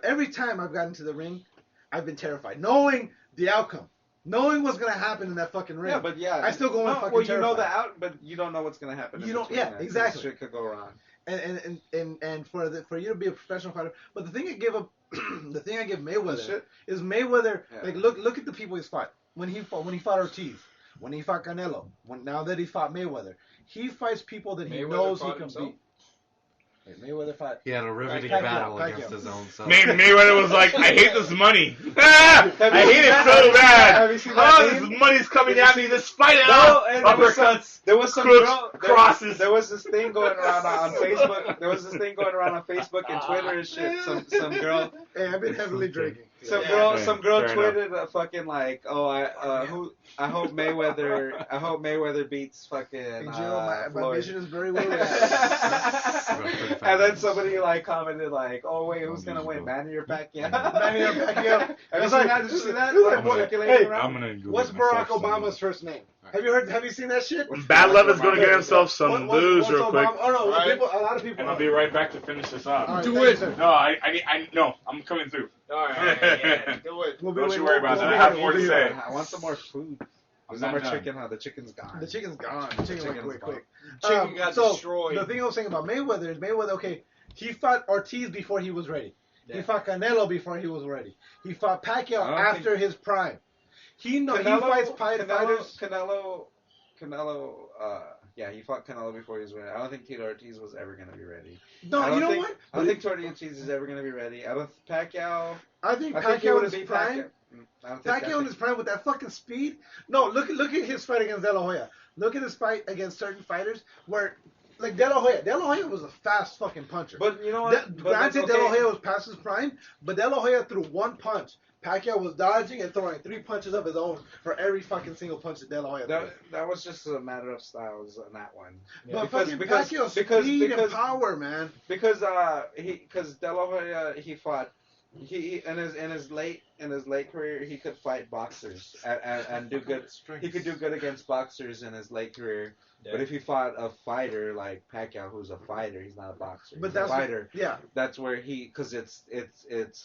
Every time I've gotten to the ring, I've been terrified, knowing the outcome, knowing what's gonna happen in that fucking ring. Yeah, but yeah, I still go in fucking well, you know terrified. the out, but you don't know what's gonna happen. You don't- between yeah, that, 'cause exactly. Shit could go wrong. And for you to be a professional fighter, but the thing I give the thing I give Mayweather Shit. is Mayweather. Yeah. Like look at the people he's fought. When he fought Ortiz, when he fought Canelo, now that he fought Mayweather, he fights people that he Mayweather knows he fought can himself? beat. Mayweather fought. He had a riveting Pacquiao, battle Pacquiao. against his own self. Mayweather was like, I hate this money. I hate it so Have you bad. seen that Oh, meme? this money's coming at me despite it. No, and Uppercuts. There was some crooks, girl. crosses. There was this thing going around on Facebook. There was this thing going around on Facebook and Twitter and shit. Some girl. Hey, I've been heavily drinking. Some Yeah, girl fair tweeted a fucking like, oh, I hope Mayweather beats fucking Hey, Gio, my Floyd. vision is very well. And then somebody like commented like, oh wait, who's gonna win, Manny or Pacquiao? Manny or Pacquiao? Have you seen that? Did you see that? It's like, Like, what- circulating hey, around? I'm gonna go What's get Barack myself some- Obama's first name? Have you seen that shit? Bad Love is gonna get himself some What's booze real quick, Obama? Oh no, Right. a lot of people. and I'll be right back to finish this off. All right, Do thank you, it. sir. No, no, I'm coming through. Alright, yeah, do it. We'll be Don't waiting- you worry about we'll that. be I have here, more we'll to be say. here. I want some more food. There's no not more done. chicken, huh? The chicken's gone. The chicken's gone. The chicken went chicken's quick. Chicken got so destroyed. The thing I was saying about Mayweather is Mayweather. Okay, he fought Ortiz before he was ready. He Yeah. fought Canelo before he was ready. He fought Pacquiao I don't after his prime. He fights fighters. Yeah, he fought Canelo before he was ready. I don't think Tito Ortiz was ever going to be ready. No, I you don't know think, what? I don't think Tito Ortiz is ever going to be ready. I think Pacquiao. I think I think he Pacquiao would in have his beat prime. Pacquiao. I don't think Pacquiao in his prime with that fucking speed. No, look at his fight against De La Hoya. Look at his fight against certain fighters where, like De La Hoya. De La Hoya was a fast fucking puncher. But you know what? Granted, De La Hoya was past his prime, but De La Hoya threw one punch. Pacquiao was dodging and throwing 3 punches of his own for every fucking single punch that De La Hoya threw. That was just a matter of styles on that one. But Because- fucking because- Pacquiao's because- speed because- and power, man. Because De La Hoya he fought he in his late career he could fight boxers and do good. He could do good against boxers in his late career. Yeah. But if he fought a fighter like Pacquiao, who's a fighter, he's not a boxer. But He's that's a fighter. Yeah. That's where because it's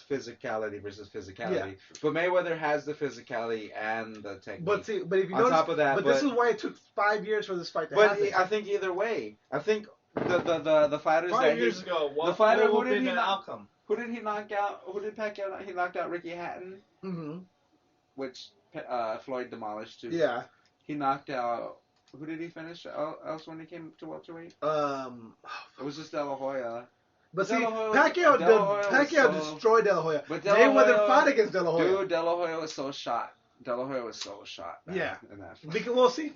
physicality versus physicality. Yeah. But Mayweather has the physicality and the technique. But see, but if you on notice, top of that, but this is why it took 5 years for this fight to but happen. I think either way, I think the fighters 5 that years he, ago, what, the fighter what who would have did been he the knock- outcome? who did he knock out? Who did Pacquiao knock? He knocked out Ricky Hatton, Mm-hmm. which Floyd demolished too. Yeah. He knocked out. Who did he finish else when he came to welterweight? It was just De La Hoya. But see, De La Hoya- Pacquiao, De La Hoya was Pacquiao so- destroyed De La Hoya. But De La Mayweather Hoya- fought against De La Hoya. Dude, De La Hoya was so shot. De La Hoya was so shot. Man, Yeah. In that fight. Because we'll see.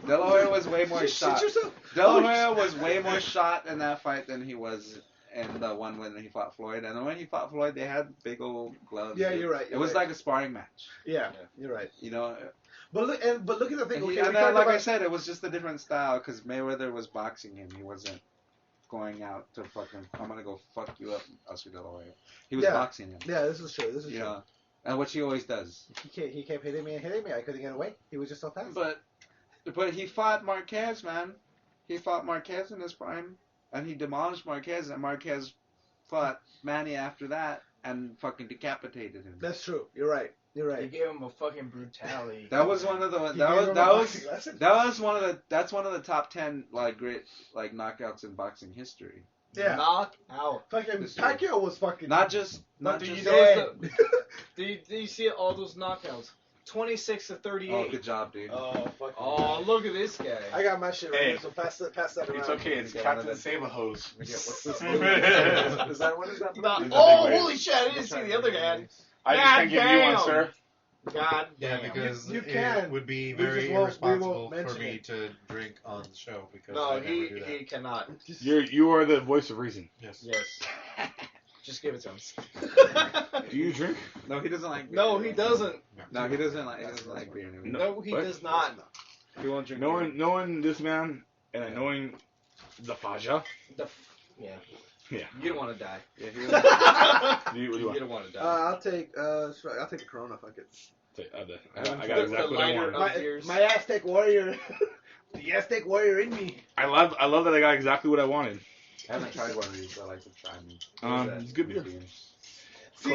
De La Hoya was way more Shit shot. yourself. De La Oh, Hoya was way more shot in that fight than he was in the one when he fought Floyd. And when he fought Floyd, they had big old gloves. Yeah, you're right. It was like a sparring match. Yeah, you're right. You know, But look at the thing. and, Okay, he, we and talked then, like I about- said, it was just a different style because Mayweather was boxing him. He wasn't going out to fucking, I'm going to go fuck you up, Oscar De La Hoya. He was Yeah. boxing him. Yeah, this is true. This is You true. know, and what he always does. He kept hitting me and hitting me. I couldn't get away. He was just so fast. But he fought Marquez, man. He fought Marquez in his prime, and he demolished Marquez, and Marquez fought Manny after that and fucking decapitated him. That's true. You're right. You're They right. gave him a fucking brutality. That was one of the He gave him a boxing lesson. that's one of the top 10 great knockouts in boxing history. Yeah. Knock out. Fucking This Pacquiao was fucking. Not just But do you just know do you see all those knockouts? 26 to 38. oh, good job, dude. Oh, fucking. Oh, look at this guy. I got my shit right Hey. here, so pass that around. It's okay. It's Yeah, Captain one of Save a Hose. What's this movie? Is that what is that? The- movie? oh, holy shit! I didn't see the other guy. I just can't give you one, sir. God Yeah, damn. because You it can. would be We very just won't irresponsible for mention me it. to drink on the show because No, I never do that. he cannot. You are the voice of reason. Yes. Yes. Just give it to him. Do you drink? No, he doesn't like beer. No, he doesn't. No, he doesn't like beer anymore. No, he What? does not. He won't drink beer. Knowing this man and knowing the Faja, Yeah. Yeah. You don't want to die. Yeah, he doesn't. You don't want to die. I'll take a Corona. Fuck it. I got exactly what I lighter wanted. of yours. My Aztec warrior, the Aztec warrior in me. I love that I got exactly what I wanted. I haven't tried one of these, but I like to try them. It's good beer. See,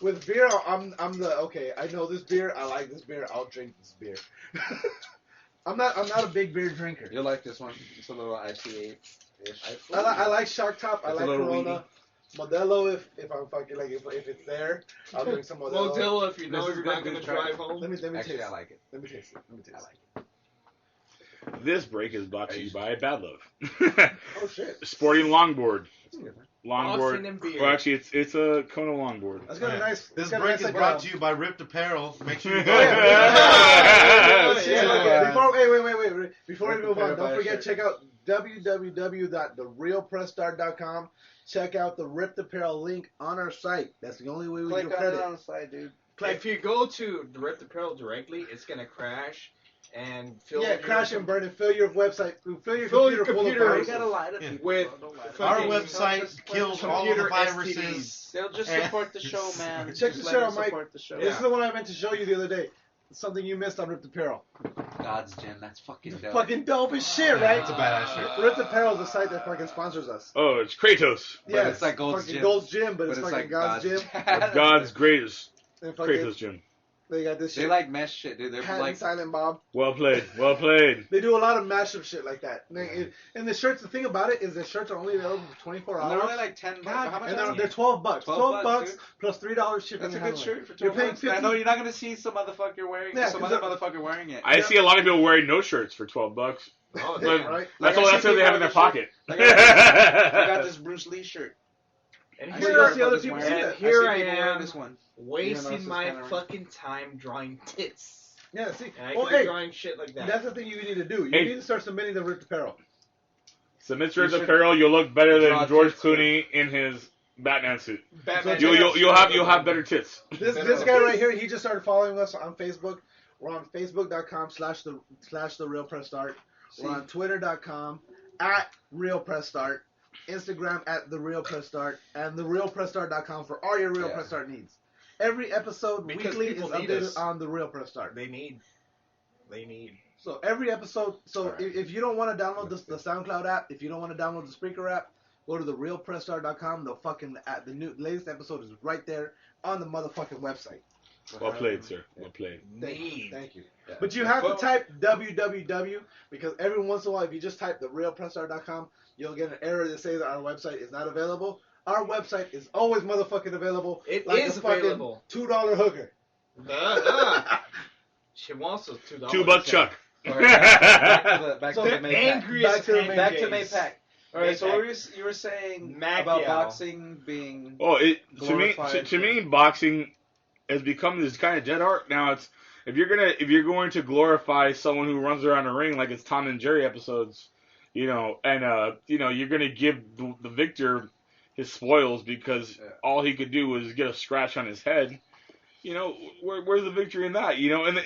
with beer, I'm the okay. I know this beer. I like this beer. I'll drink this beer. I'm not a big beer drinker. You'll like this one. It's a little IPA-ish. I like Shark Top. I It's a like little Corona. Modelo, if I'm fucking like if it's there, I'll drink some Modelo. Modelo, if you know This is you're good, not going to good try. drive home. Let me Actually, taste I like it. Let me taste it. I like it. This break is brought to you by Bad Love. Oh shit. Sporting longboard. It's good, man. Austin and Longboard. beer. Well, actually, it's a Kona longboard. That's got a nice. This it's got a break nice, is like, brought to you by Ripped Apparel. Make sure you go. Wait. Before we move on, don't forget check out www.therealpressstart.com. Check out the Ripped Apparel link on our site. That's the only way we Click get on it credit. on the side, dude. If you go to the Ripped Apparel directly, it's going to crash and fill Yeah, crash and burn and fill your website, fill your Fill your computer full of computer. viruses. You gotta lie to Yeah. people. With Don't lie to fucking- Our people. website kills all of the computer viruses. STDs. They'll just support the show, man. Check Just the let show, them Mike. support the show. This is the one I meant to show you the other day. Something you missed on Ripped Apparel. God's Gem, that's fucking dope. Fucking dope as shit, right? It's a badass shit. Ripped Apparel is the site that fucking sponsors us. Oh, it's Kratos. But it's like Gold's fucking Gym. Gold's Gym, but But it's it's fucking like God's Gym. God's greatest And fucking, Kratos gym. they got this They shit. like mesh shit, dude. They're Pat like and Silent Bob. Well played. Well played. They do a lot of mashup shit like that. And the shirts, the thing about it is the shirts are only available for 24 and they're hours. only like $10. God, How much and are they're they? $12 bucks. 12 bucks dude. plus $3 shipping. That's a and good handling. shirt for You're 12 paying bucks. 50. I know you're not gonna see some motherfucker wearing Yeah, some 'cause other motherfucker wearing it. I see a lot of people wearing no shirts for $12. Oh, But damn. right? that's Like, all I that's see what they have in people their with pocket. Like, I got this Bruce Lee shirt. And I here, You're see the other this people wearing see it. that. Here see I people wearing am. This one. wasting this is my kinda- fucking time drawing tits. Yeah, see. And I Well, could be hey, drawing shit like that. that's the thing you need to do. You Hey. need to start submitting the Ripped Apparel. Submit You your should apparel, you'll look better draw than George tits, Clooney in his Batman suit. Batman You'll have better tits. This guy right here, he just started following us on Facebook. We're on Facebook.com/the Real Press Start. We're on Twitter.com @RealPressStart. Instagram @The Real Press Start. And TheRealPressStart.com for all your Real Press Start needs. Every episode Because weekly is people need updated us. on The Real Press Start. They need. So every episode, Alright. if you don't want to download the SoundCloud app, if you don't want to download the Spreaker app, go to TheRealPressStart.com. The latest episode is right there on the motherfucking website. Well played, sir. Well played. Thank you. Yeah. But you have to type www because every once in a while, if you just type TheRealPressStart.com, you'll get an error that says that our website is not available. Our website is always motherfucking available. It like is a fucking available. $2 hooker. She wants those $2. $2 Chuck. Alright, back to So the the main angriest Back to the main Back to pancakes. Maypac. Alright, so Maypac. you were saying Macchiato. about boxing being Oh, to glorified me, boxing has become this kind of dead art. Now it's if you're going to glorify someone who runs around the ring like it's Tom and Jerry episodes, and you're gonna give the victor his spoils because all he could do was get a scratch on his head. Where's the victory in that? And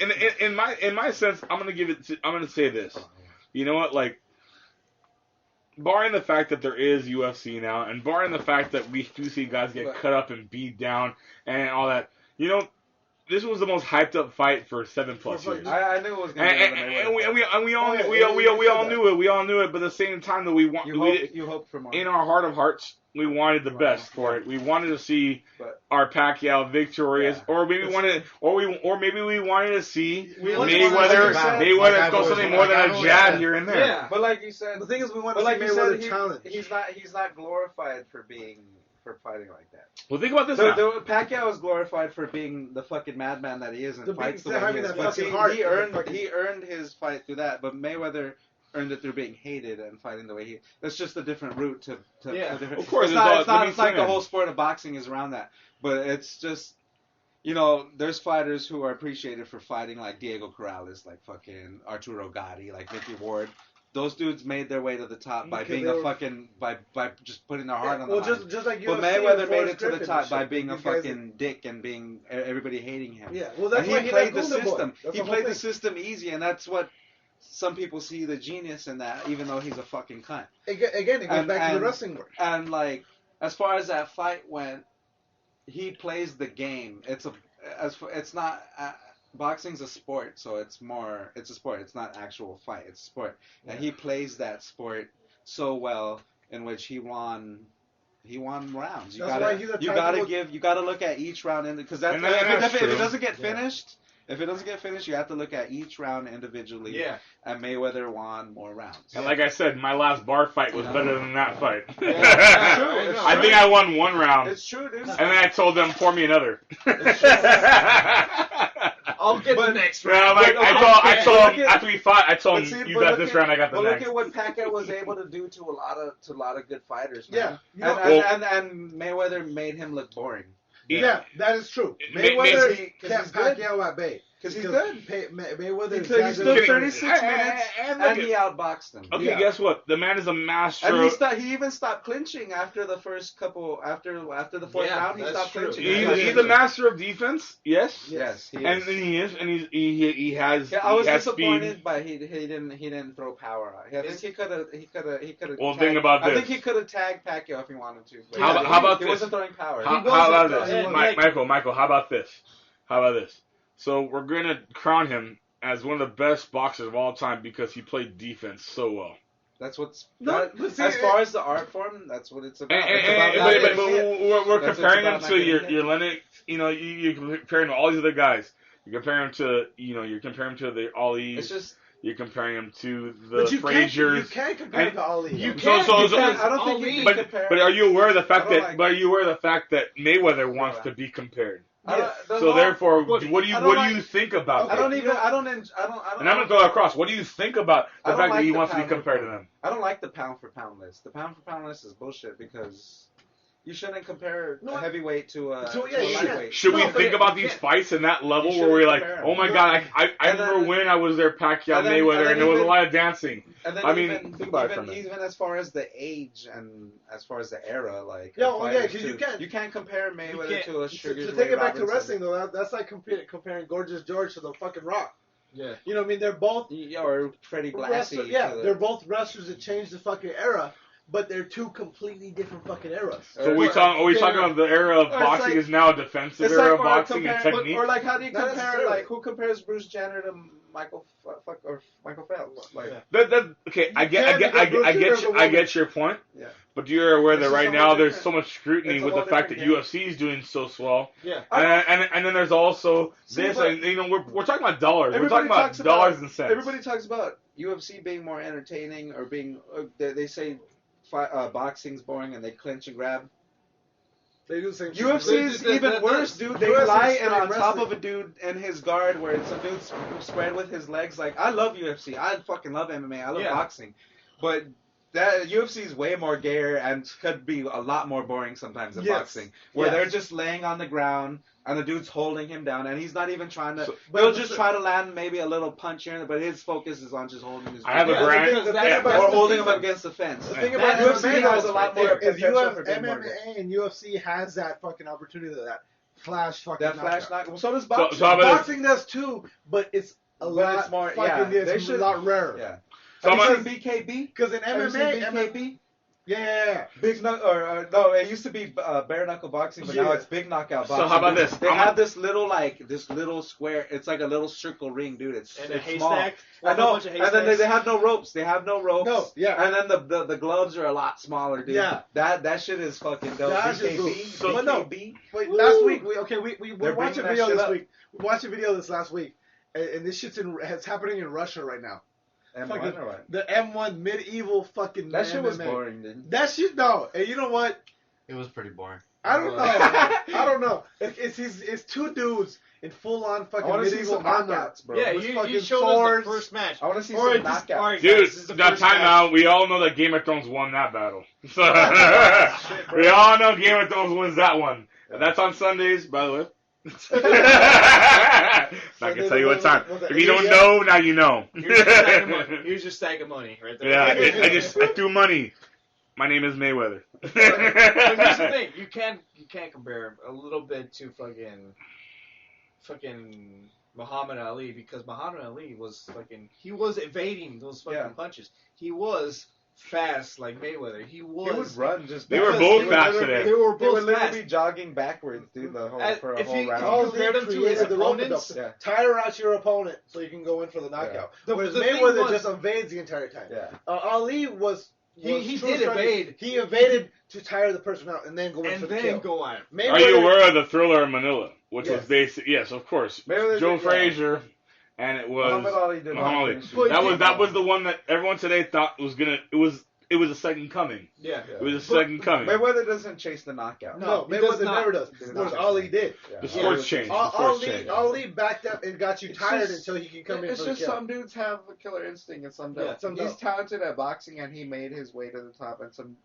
in my sense, I'm gonna say this. You know what? Like, barring the fact that there is UFC now, and barring the fact that we do see guys get cut up and beat down and all that, this was the most hyped up fight for 7+ years. I knew it was gonna be And we all knew it. We all knew it. But at the same time, that you hoped for more. in our heart of hearts, we wanted the best for it. We wanted to see our Pacquiao victorious, or maybe we wanted to see Mayweather throw something more than a jab here and there. Yeah. But like you said, The thing is, we want but to like see you said, Mayweather challenge. he's not glorified for fighting like that. Well, think about this now. Pacquiao is glorified for being the fucking madman that he is and The fights big- the way having he is. that But fucking see, heart. he earned his fight through that. But Mayweather earned it through being hated and fighting the way he. That's just a different route to Yeah. a different. Of course, it's let not me it's like the swing whole in. sport of boxing is around that, but it's just. You know, there's fighters who are appreciated for fighting like Diego Corrales, like fucking Arturo Gatti, like Mickey Ward. Those dudes made their way to the top by Okay, being they a were- fucking by just putting their heart on the well, line. just like But UFC Mayweather and made Forrest it to the Griffin top and by shit. being a These guys fucking dick and being everybody hating him. Yeah, well, that's And why he he played let the Golden Boy. system. That's He the whole played the thing. system easy, and that's what some people see the genius in that, even though he's a fucking cunt. Again, it goes back to the wrestling work. And like, as far as that fight went, he plays the game. It's not. Boxing's a sport, so it's a sport. It's not actual fight. It's a sport, and he plays that sport so well, in which he won rounds. You That's why he's a you gotta look at each round because And that's if it true. doesn't get finished. If it doesn't get finished, you have to look at each round individually. Yeah. And Mayweather won more rounds. And like I said, my last bar fight was better than that fight. Yeah, it's true, it's I think I won one round, It's true, dude. and then I told them pour me another. I'll get the next Yeah, round. like, I told Look him at- after we fought, I told But him see, you but got look this at- round, I got the but next. look at what Pacquiao was able to do to a lot of good fighters, Yeah, man. you know, And Mayweather made him look boring yeah, that is true. May- Mayweather because kept he's good. Pacquiao at bay. because he's good. Mayweather He stood 36 minutes and and he outboxed him. Okay, Yeah. guess what? The man is a master. And he even stopped clinching after the first couple after the fourth Yeah, round. He that's stopped true. clinching. He's a master of defense. Yes. Yes, he is. And he is, and he has. Yeah, I was he has disappointed, speed. but he didn't throw power out. I think he could have. Well, think about I this. think he could have tagged Pacquiao if he wanted to. But How he- about- how about he this? wasn't throwing power. How wasn't about throwing this, one. Michael? How about this? How about this? So we're gonna crown him as one of the best boxers of all time because he played defense so well. That's what's No, but see, as far as the art form. That's what it's about. And, It's and, about but, not but, getting hit. we're That's comparing him what's about to not your getting hit. Lennox. You know, you're comparing him to all these other guys. You compare him to the Ali's. It's just You're comparing him to the but you Fraziers. can't compare And to Ali. you though. can't. So- because I don't think Ali- you But can compare. but are you aware of the fact I don't that like- but are you aware of the fact that Mayweather wants Yeah. to be compared? I don't- the So law- therefore, What- what do I don't you like- think about I that? don't even. I don't. And I'm gonna throw that across. What do you think about I the don't fact that like he the wants to be pound for compared to pound. them? I don't like the pound for pound list. The pound for pound list is bullshit because you shouldn't compare No, a heavyweight to a, so, to yeah, a you lightweight. Should we No, but think it- about you these can't- fights in that level You where we're shouldn't like, compare oh my them. god, I And remember then- when I was there, Pacquiao, and then- Mayweather, and there was a even- lot of dancing. And then I mean, even, think about it for a minute. even as far as the age and as far as the era, like Yeah, of well, yeah, fighters, 'cause you too. can't- compare Mayweather can't- to a To Sugar take Ray it back to Robinson. wrestling though, that's like comparing Gorgeous George to the fucking Rock. Yeah. You know what I mean? They're both Or Freddie Blassie. wrestlers. Yeah, to the- they're both wrestlers that changed the fucking era, but they're two completely different fucking eras. So are we talking about the era of Or it's boxing like- is now a defensive It's era like of boxing and compare, technique? or like how do you Not compare necessarily. like who compares Bruce Jenner to Michael Phelps? Like That okay, I get can't because I Bruce get Jenner's you, a I woman. get your point. Yeah. But you're aware that This is right a now whole there's different- so much scrutiny it's a with the whole fact that different UFC is doing so well. Yeah. And then there's also See, this, but- and we're talking about dollars. We're Everybody talking about talks dollars about- and cents. Everybody talks about UFC being more entertaining or being they say boxing's boring and they clinch and grab. They do the same shit. UFC is even worse, dude. They UFC lie is and on straight top wrestling. of a dude in his guard where it's a dude spread with his legs. Like, I love UFC. I fucking love MMA. I love Yeah. boxing. But that UFC is way more gayer and could be a lot more boring sometimes than Yes. boxing. Where Yes. they're just laying on the ground and the dude's holding him down and he's not even trying to. So- they'll just try to land maybe a little punch here, but his focus is on just holding his. I have a Yeah, brand. because that's yeah, about- or that's the holding him thing. against the fence. The thing That about UFC MMA has though, a lot more if you potential have for being more MMA and UFC has that fucking opportunity, that flash fucking That flash knockout. knock. Well, so does So boxing. how about Boxing does too, but it's a But lot it's more- fucking. yeah, they it's should- a lot rarer. Yeah. So Have I'm you gonna- seen BKB? Because in Have you MMA, seen BKB? yeah. Big knuckle, or no, it used to be bare knuckle boxing, but now Yeah. it's big knockout So boxing. how about this? They I'm have this little square. It's like a little circle ring, dude. It's And a it's haystack. small. I Like a know. bunch of And then they haystacks. have no ropes. They have no ropes. No, yeah. And then the gloves are a lot smaller, dude. Yeah. That shit is fucking dope. That shit's BKB. dope. So- But no. BKB. Wait, Woo! last week we're They're watching bringing a that video shit this up. week. We watched a video this last week, and this shit's it's happening in Russia right now. M1 Fucking- or what? The M1 medieval fucking That shit was MMA. boring, dude. That shit no, and you know what? It was pretty boring. I don't know. I don't know. It's two dudes in full on I fucking want to see medieval some armor. knockouts, bro. Yeah, With you fucking showed swords. us the first match. I want to see Alright, some knockouts. alright, Dude, guys, this is the that first match. timeout, we all know that Game of Thrones won that battle. Shit, bro. We all know Game of Thrones wins that one. And that's on Sundays, by the way. Not gonna tell you what time. If you don't know, now you know. Here's your stack of money right there. Yeah, I threw money. My name is Mayweather. But here's the thing: you can't compare a little bit to fucking Muhammad Ali, because Muhammad Ali was he was evading those fucking punches. He was fast like Mayweather. He would run just. They were both fast today. They were They would both literally fast. be jogging backwards, dude, for a If whole you- round. All compare them to his created the opponents. rope tire out your opponent so you can go in for the knockout. The- Whereas the thing Mayweather was- just evades the entire time. Yeah. Ali was He true did striking. evade. He evaded to tire the person out and then go in And for the then kill. go on. Mayweather, Are you aware of the Thriller in Manila? Which Yes. was basic. Yes, of course. Mayweather Joe did, yeah. Frazier, and it was Muhammad Ali did Muhammad not Ali. finish it. But That was the one that everyone today thought was gonna. It was a second coming. Yeah. It was a second coming. Mayweather doesn't chase the knockout. No, he does Mayweather not. never does. He does Whereas not. Ali did. Yeah. The sports changed. The sports changed. Ali backed up and got you It's tired just- until he can come in It's for the just kill. some dudes have a killer instinct and some don't. Yeah, some He's don't. talented at boxing and he made his way to the top, and some.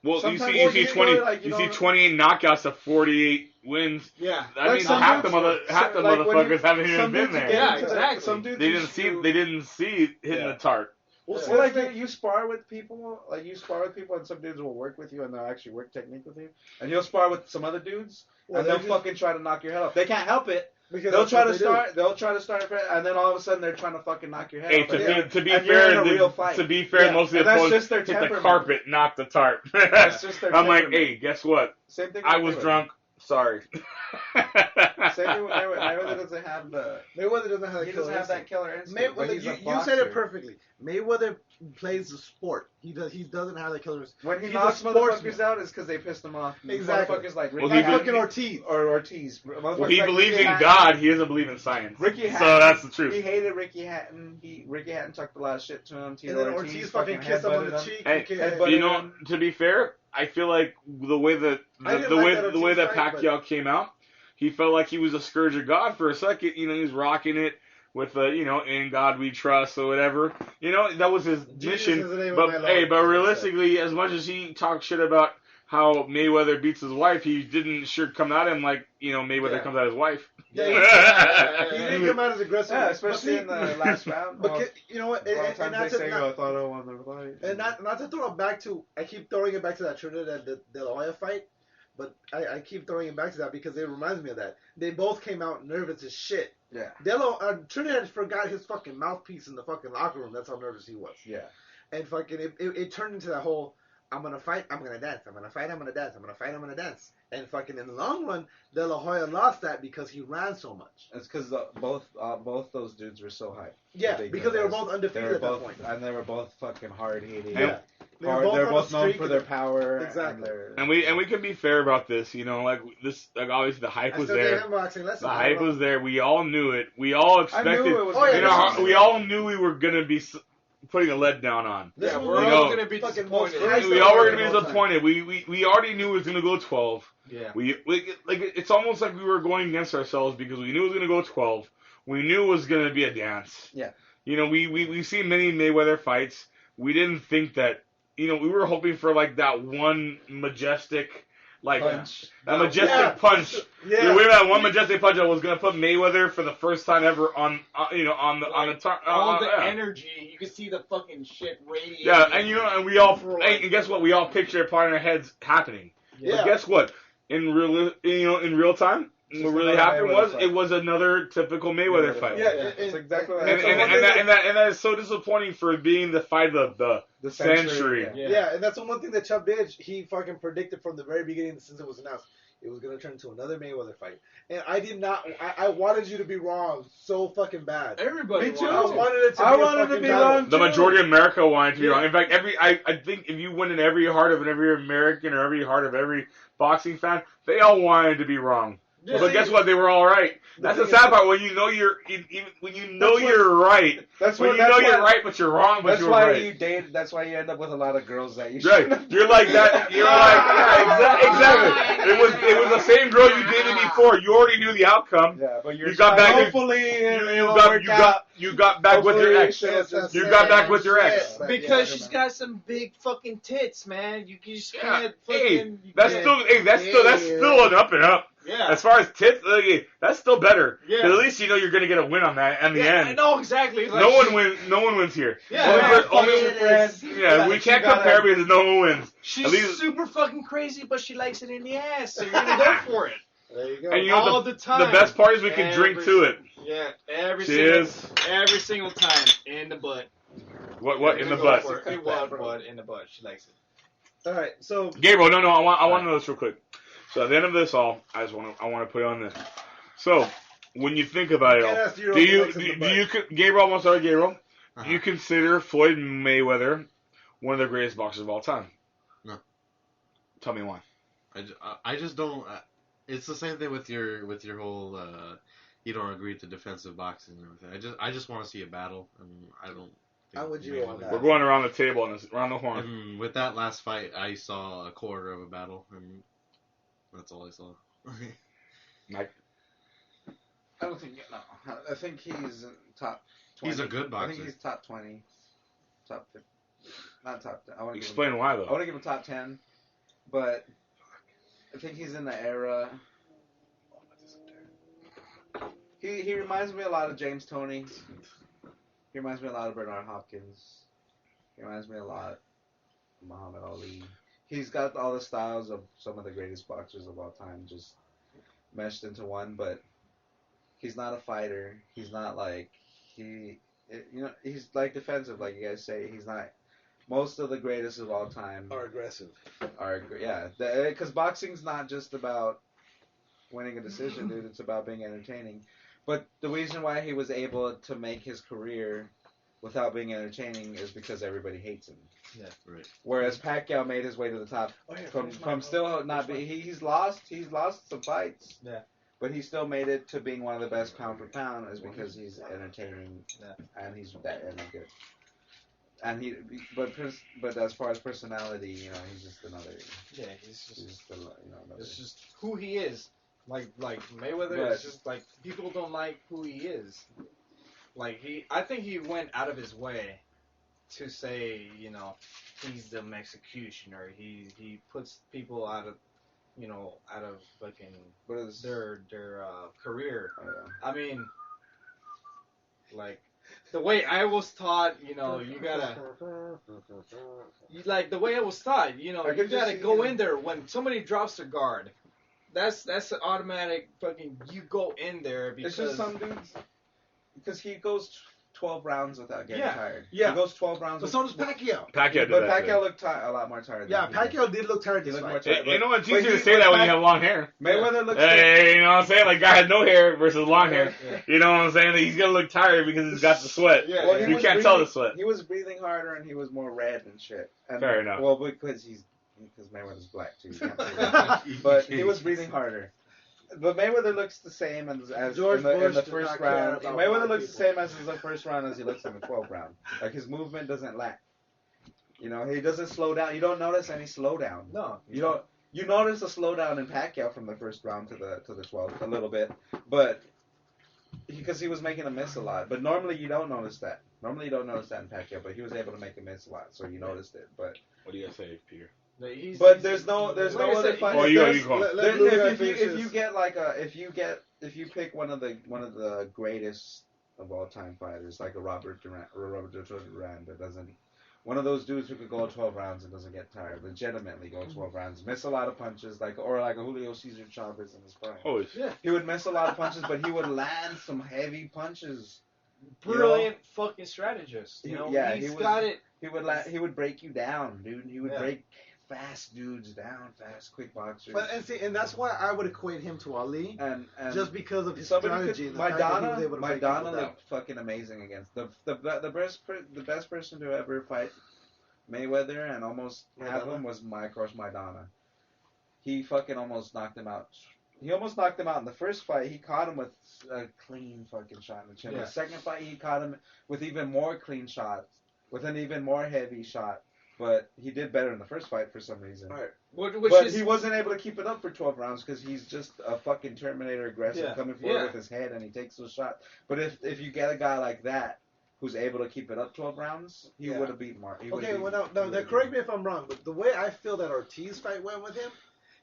Well, you Sometimes see, you can 20. go, like, you You see know- 28 knockouts to 48 wins. Yeah. That Like means some half the dudes- half the like when motherfuckers you- haven't even some been dudes there. get Yeah, into that. exactly. Some dudes They used to- didn't see hitting Yeah. the tart. Well, Well, like you spar with people, and some dudes will work with you, and they'll actually work technique with you, and you'll spar with some other dudes, Well, and they'll they're just- fucking try to knock your head off. They can't help it. because They'll that's try what to they do. start. They'll try to start, and then all of a sudden they're trying to fucking knock your head Hey, off. and to be and you're fair, in a real fight. to be fair, Yeah, most of and the that's opponents just their hit the temperament. carpet, not the tarp. That's just their I'm like, temperament. hey, guess what? Same thing. I with was Mayweather. drunk. Sorry. Same thing with Mayweather. Mayweather doesn't have the. Mayweather doesn't have He that doesn't killer have that instinct. killer instinct. but Mayweather, he's a you said it boxer. perfectly. Mayweather plays the sport. He doesn't have that killer instinct. When he He's knocks a sportsman. motherfuckers out, it's because they pissed him off. Exactly. Motherfuckers like Well, Ricky he Like be- fucking Ortiz. or Ortiz. Well, he believes in God. He doesn't believe in science. Ricky Hatton, So that's the He truth. hated Ricky Hatton. Ricky Hatton talked a lot of shit to him. And then Ortiz fucking kissed him on the cheek. Hey, Okay, headbutted You know, to be fair, I feel like the way that I didn't the like way that the way Ortiz that fight, Pacquiao came out, he felt like he was a scourge of God for a second. You know, he was rocking it with in God we trust or whatever. You know, that was his Jesus mission. is the name of But my hey, Lord. but realistically, as much as he talked shit about how Mayweather beats his wife, he didn't sure come at him like Mayweather Yeah. comes at his wife. Yeah, he didn't come out as aggressive. Yeah, But especially see, in the last round. But Well, you know what? a lot of And times not they to, say, not, "I thought I won the fight." and not to throw it back to, I keep throwing it back to that Trinidad De La Hoya fight, but I keep throwing it back to that because it reminds me of that. They both came out nervous as shit. Yeah. Trinidad forgot his fucking mouthpiece in the fucking locker room. That's how nervous he was. Yeah. And fucking it turned into that whole, I'm gonna fight, I'm gonna dance, I'm gonna fight, I'm gonna dance, I'm gonna fight, I'm gonna dance. And fucking in the long run, De La Hoya lost that because he ran so much. It's because both those dudes were so hyped. Yeah, Big because they were guys. both They undefeated were at both, that point. and they were both fucking hard hitting. Yeah. They're on a both known streak for and- their power. Exactly. And we can be fair about this, like obviously the hype I was still there. gave him boxing lessons. The hype was there. We all knew it. We all I expected. knew it was. Oh, yeah, You know, we all knew we were gonna be putting a letdown on. This Yeah, one we're was all all gonna be fucking disappointed. most high We all were gonna be of all time. disappointed. We already knew it was gonna go 12. Yeah. We it's almost like we were going against ourselves because we knew it was gonna go 12. We knew it was gonna be a dance. Yeah. We've seen many Mayweather fights. We didn't think that. We were hoping for like that one majestic, Punch. that majestic Yeah. punch. Yeah. We were that one majestic punch that was gonna put Mayweather for the first time ever on the top. All the yeah. energy, you can see the fucking shit radiating. Yeah, and we all, and guess what? We all picture it part in our heads happening. Yeah. But guess what? In real time, It's what just really another happened Mayweather was fight. it was another typical Mayweather fight. Yeah, That's exactly what And, and that is so disappointing for being the fight of the the century. Yeah. Yeah, and that's the one thing that Chubb did. He fucking predicted from the very beginning since it was announced. It was going to turn into another Mayweather fight. And I did not, I wanted you to be wrong so fucking bad. Everybody Me too. I wants it. wanted it to I be a wanted to fucking be battle. wrong. The majority of America wanted to be Yeah. wrong. In fact, I think if you went in every heart of every American or every heart of every boxing fan, they all wanted to be wrong. Yeah. But guess what? They were all right. That's the sad part. When you know you're right. That's When what. you know you're right, but you're wrong, but That's you're why right. you date. That's why you end up with a lot of girls that you. Right. You're like that. You're like, yeah, exactly. It was the same girl you dated before. You already knew the outcome. Yeah, but You got back. Hopefully, You got back with your ex. You got back with your ex. Because she's got some big fucking tits, man. You just can't Hey, fucking. that's still an up and up. Yeah. As far as tits, that's still better. Yeah. 'Cause at least you know you're gonna get a win on that in the end. I know exactly. Like, No one wins here. Yeah. We can't compare because no one wins. She's At least- super fucking crazy, but she likes it in the ass, so you're gonna go for it. There you go. And you know All the time. The best part is we can drink to it. Yeah, every Cheers. single time in the butt. What in the Go butt? for it. What in the butt? She likes it. All right, so Gabriel, no, I want to know this real quick. So at the end of this all, I want to put on this. So when you think about it all, Gabriel, I'm sorry, Gabriel, do you consider Floyd Mayweather one of the greatest boxers of all time? No. Tell me why. I just don't. It's the same thing with your whole. You don't agree with the defensive boxing and everything. I just want to see a battle, and I don't. I'm with you on that. We're going around the table and around the horn. And with that last fight, I saw a quarter of a battle, and that's all I saw. Mike? I don't think. No, I think he's top 20. He's a good boxer. I think he's top 20, top 50, not top 10. Explain why though. I want to give him top 10, but I think he's in the era. He reminds me a lot of James Toney. He reminds me a lot of Bernard Hopkins. He reminds me a lot of Muhammad Ali. He's got all the styles of some of the greatest boxers of all time just meshed into one, but he's not a fighter. He's not like he's like defensive, like you guys say. He's not. Most of the greatest of all time Are aggressive. Because boxing's not just about winning a decision, dude. It's about being entertaining. But the reason why he was able to make his career without being entertaining is because everybody hates him. Yeah, right. Whereas Pacquiao made his way to the top from still not be. He's lost some fights. Yeah. But he still made it to being one of the best pound for pound, is because he's entertaining and he's that good. And but as far as personality, he's just another. Yeah, he's just another. It's just who he is. Like Mayweather is just like people don't like who he is. Like I think he went out of his way to say, he's the executioner. He puts people out of fucking their career. Oh, yeah. I mean, like the way I was taught, you gotta the way I was taught, you gotta go in there when somebody drops their guard. That's an automatic fucking. You go in there because it's just some dudes. Because he goes 12 rounds without getting tired. Yeah. He goes 12 rounds. But so does Pacquiao. Pacquiao looked a lot more tired. Yeah, Pacquiao did look tired. He This looked fight. more tired. You know what? It's easier to say that when you have long hair. Mayweather looks. Hey, you know what I'm saying? Like guy had no hair versus long hair. Yeah. You know what I'm saying? He's gonna look tired because he's got the sweat. Yeah. Well, you can't tell the sweat. He was breathing harder and he was more red and shit. And, Fair enough. Well, because Mayweather's black too. You can't say that. But he was breathing harder. But Mayweather looks the same as George in Bush the did first not care round. about Mayweather black looks the people. same as in the first round as he looks in the 12th round. Like his movement doesn't lack. He doesn't slow down. You don't notice any slowdown. no, You don't. You notice a slowdown in Pacquiao from the first round to the 12th a little bit, but because he was making a miss a lot. But normally you don't notice that. Normally you don't notice that in Pacquiao, but he was able to make a miss a lot, so you noticed it. But What do you guys say, Peter? but there's no other fight. Oh, you go. If you pick one of the greatest of all time fighters, like a Robert Durant that doesn't, one of those dudes who could go 12 rounds and doesn't get tired, legitimately go 12 rounds, miss a lot of punches, like a Julio Cesar Chavez in his prime. Oh, yeah. He would miss a lot of punches, but he would land some heavy punches. Brilliant fucking strategist. He's got it. He would break you down, dude. He would Yeah. break fast dudes down, quick boxers. And that's why I would equate him to Ali, and just because of his somebody strategy. could, and the fact that he was able to break people down. looked fucking amazing against the best person to ever fight Mayweather and almost have him was, of course, Maidana. He fucking almost knocked him out he almost knocked him out in the first fight. He caught him with a clean fucking shot in the chin. Yeah. The second fight, he caught him with even more clean shots, with an even more heavy shot. But he did better in the first fight for some reason. Right. But he wasn't able to keep it up for 12 rounds because he's just a fucking Terminator aggressive coming forward with his head and he takes those shots. But if you get a guy like that who's able to keep it up 12 rounds, he would have beaten Mark. Okay, well, now correct me if I'm wrong, but the way I feel that Ortiz fight went with him,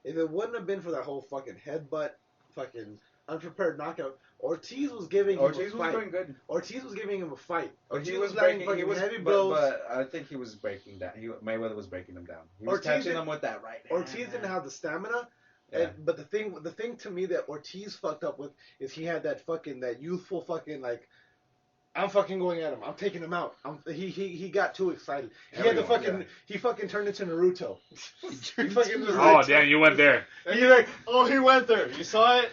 if it wouldn't have been for that whole fucking headbutt, fucking unprepared knockout, Ortiz was giving him a fight. Doing good. Ortiz was giving him a fight. But he Ortiz was landing breaking. He was heavy blows. but I think he was breaking down. Mayweather was breaking him down. He was Ortiz catching did- him with that right hand. Ortiz didn't have the stamina. Yeah. But the thing to me that Ortiz fucked up with is he had that youthful fucking like, I'm fucking going at him. I'm taking him out. He got too excited. He fucking turned into Naruto. He fucking Oh, damn, you went there. He went there. You saw it.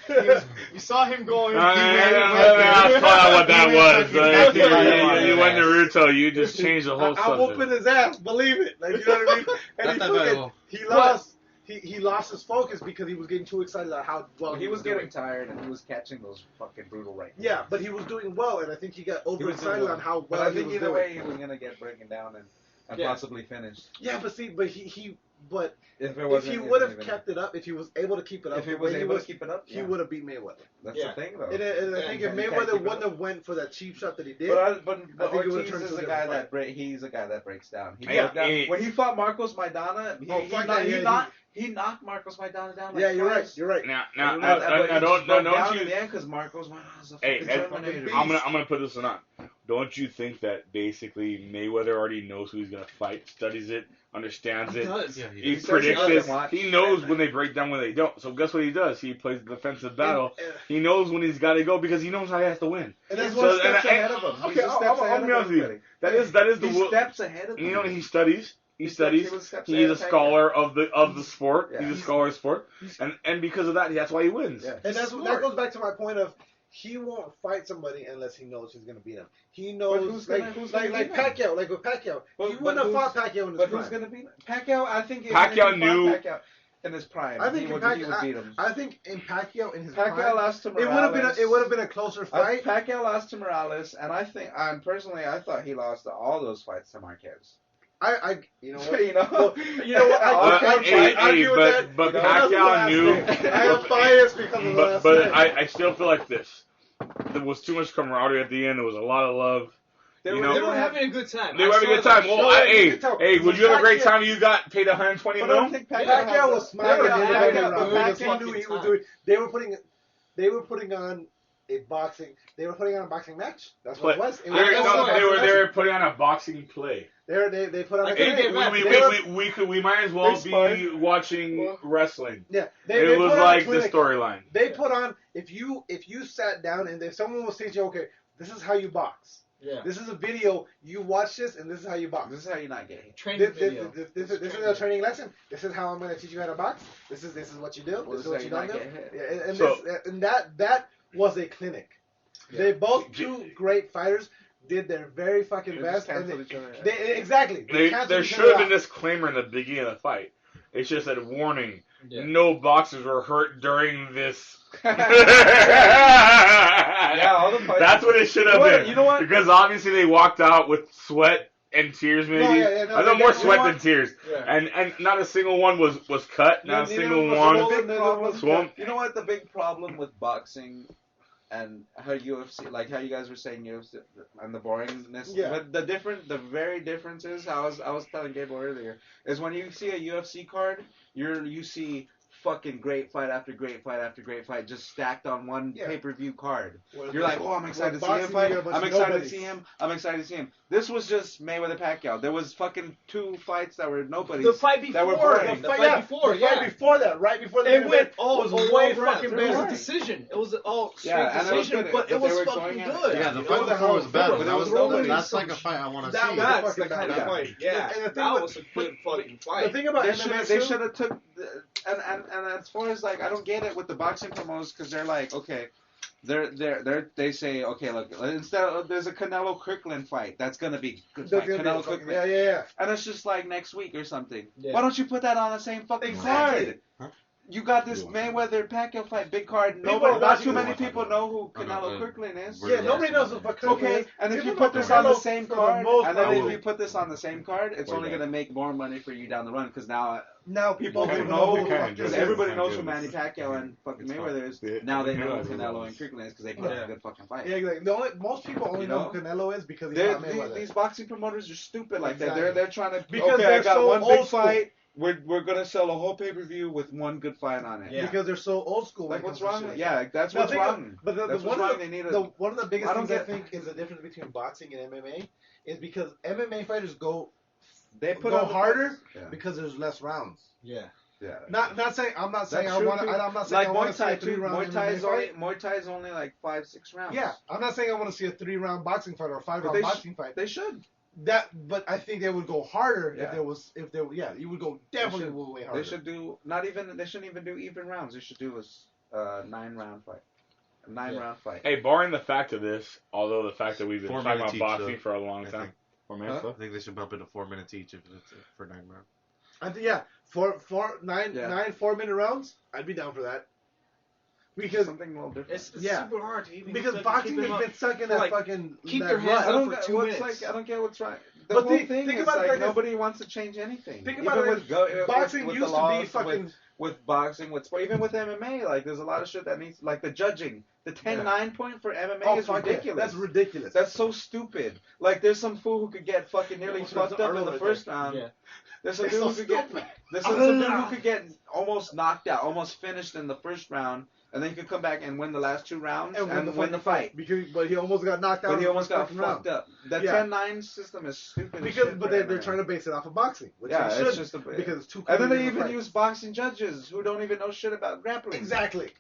You saw him going. That's probably what that was. You went Naruto. Naruto. You just changed the whole I'm whooping subject. his ass. Believe it. Like, you know what I mean? And he lost his focus because he was getting too excited at how well He was doing. getting tired and he was catching those fucking brutal right hands. Yeah, but he was doing well, and I think he got He was doing overexcited well. on how But well I he think was either doing. way he was gonna get breaking down and possibly finished. Yeah, but see, but he If if he would have kept it up, if he was able to keep it up, if he the was way able to keep it up, he would have beat Mayweather. That's Yeah. the thing though. And I think if and he can't Mayweather keep it wouldn't up. have went for that cheap shot that he did, But I think it would've Ortiz turned is to a a guy different that he's a guy that breaks down. He Yeah, broke down. he- When he fought Marcos Maidana, he knocked Marcos Maidana down. Like yeah, you're right. twice. You're right. Now, But now, he just don't broke down you? in the end because Marcos Maidana's a Hey, fucking Ed, Terminator. I'm gonna put this one on. Don't you think that basically Mayweather already knows who he's gonna fight, studies it, understands it? does. Yeah, He says predicts he this. doesn't watch. He knows when they break down, when they don't. So guess what he does? He plays the defensive battle. And, He knows when he's got to go because he knows how he has to win. and that's He's what one step ahead of him. Okay, I'll be honest with you. That is the He steps ahead of him. you know he studies. He studies. steps He's ahead a of Pacquiao. scholar of the sport. Yeah. He's a scholar of sport, and because of that, that's why he wins. Yeah. And that goes back to my point of he won't fight somebody unless he knows he's gonna beat him. He knows who's gonna like beat Pacquiao, like with Pacquiao, But- he but wouldn't have who's- fought Pacquiao in his But prime. who's gonna beat him? Pacquiao? I think Pacquiao if he fought knew- Pacquiao in his prime. I think he in would beat him. I think in Pacquiao in his Pacquiao prime, lost to it Morales. would have been a closer fight. Pacquiao lost to Morales, and I think, personally, I thought he lost all those fights to Marquez. You know what? you know, You know what? I argue with that. But You know, that's the Pacquiao last knew. name. I am biased because of the last But name. I still feel like this. There was too much camaraderie at the end. There was a lot of love. They You were, know- they were having a good time. They were having a good time. Well, hey, would you have a great time? You got paid 120 But I don't mil. think Pacquiao was smiling. Pacquiao Pacquiao knew what he was doing. They were putting on a boxing. They were putting on a boxing match. That's what it was. It was They a were putting on a boxing play. They put on a Like, clinic. We might as well They be sparred. watching wrestling. Yeah, It was put on a like the clinic. storyline. They put on if you sat down and if someone was saying to you, okay, this is how you box. Yeah. This is a video. You watch this, and this is how you box. This is how you're not gay. Training video. This is a training lesson. This is how I'm going to teach you how to box. This is what you do. Well, This is what you don't do. get hit. Yeah, and, So- and that was a clinic. Yeah. They both two great fighters did their very fucking They best. just And canceled each other. exactly. They canceled There each should other have been out. this disclaimer in the beginning of the fight. It's just that warning. Yeah. No boxers were hurt during this. Yeah, all the fights. That's what it should have You know what? been. You know what? Because obviously they walked out with sweat and tears, maybe. No, I thought more you know sweat what? than tears. Yeah. And not a single one was cut. Not a Neither single was one. swollen, Big neither problem. was Swollen. You know what the big problem with boxing and how UFC, like how you guys were saying UFC and the boringness. Yeah. But the very difference is, I was telling Gable earlier, is when you see a UFC card, you see fucking great fight after great fight after great fight just stacked on one Yeah. pay-per-view card. Well, You're like, oh, I'm excited to see him boxing, fight. you got a bunch I'm of excited to nobodies. see him. I'm excited to see him. This was just Mayweather Pacquiao. There was fucking two fights that were nobodies. The fight that were before. boring. The fight before. The fight before that, right before the It went was way way fucking fucking bad. It was a boring. decision. It was all straight Yeah, and it was decision, good, but but it was they were fucking going at it. good. Yeah, the It fight was before was bad, but but that was nobody- that's like a fight I want to see. That's the fucking kind of bad. fight. Yeah, And the thing that with- was a good fucking The fight. thing about They MMA should too- have took and as far as like I don't get it with the boxing promos because they're like okay they say okay look instead of there's a Canelo Kirkland fight that's gonna be good fight, Canelo Kirkland yeah. and it's just like next week or something. Yeah. Why don't you put that on the same fucking Exactly. card? You got this Mayweather Pacquiao fight, big card. People Nobody, are not watching too this. many people know who Okay, Canelo but Kirkland is. we're- Yeah, nobody knows who fucking Okay, is. and if People you put know this on the Canelo same for the card, most and then part. if you put this on the same card, it's Way only back. gonna make more money for you down the run because now Now people don't who even know, who the fuck because this everybody is. knows who Manny Pacquiao and fucking It's fine. Mayweather is. Yeah. Now they Yeah. know who Canelo and Kirkland is because they put Yeah. a good fucking fight. Yeah, like most people only You know know? who Canelo is because he's They're- not Mayweather. These boxing promoters are stupid like that. Exactly. They're trying to Because okay, they're I got so one old big school. fight. We're gonna sell a whole pay-per-view with one good fight on it. Yeah. Because they're so old school. when Like it what's comes to wrong? shit With, like that. yeah, that's Now, what's think wrong. But That's one what's of wrong. They need one of the biggest I don't things I get- think is the difference between boxing and MMA is because MMA fighters go They put go on the harder fights. Yeah. because there's less rounds. Yeah. Yeah. Not saying I'm not saying That's I true, want too. I'm not saying Like I want Muay to see Thai a too. 3-round Muay Thai is only like 5-6 rounds. Yeah, I'm not saying I want to see a 3-round boxing fight or a 5-round they boxing fight. They should. But I think they would go harder Yeah. if there you would go definitely should. way harder. They should do They shouldn't even do even rounds. They should do a 9-round fight. A 9-round fight. Hey, barring the fact of this, although the fact that we've been 4 talking minutes about each, boxing though, for a long I time. think. 4 minutes. Huh? I think they should bump it to 4 minutes each if it's for 9 rounds. I think nine Yeah. 4-minute rounds. I'd be down for that. Because Something a little different. It's Yeah. super hard to even because fucking boxing keep them has up. been stuck in that Like, fucking keep that their hands rut. I don't for get 2 what's minutes. like. I don't get what's right. The But whole think thing is about it like like this. nobody wants to change anything. Think Even about it. with Boxing with used the to be laws, fucking. with boxing, with sport, even with MMA. Like there's a lot of shit that needs like the judging. The 10-9 point for MMA is fuck yeah. ridiculous. That's ridiculous. That's so stupid. Like there's some fool who could get fucking nearly Almost fucked up in Arnold the right first there. round. Yeah. There's some It's dude so who could get. stupid. There's some dude who could get almost knocked out, almost finished in the first round, and then you could come back and win the last 2 rounds and win the fight. But he almost got knocked out. But in he the almost first got fucking round. fucked up. The Yeah. 10-9 system is stupid. as Because, shit but for they're MMA. trying to base it off of boxing, which Yeah, they it's should, just a because it's too. And then they competitive even fights. use boxing judges who don't even know shit about grappling. Exactly.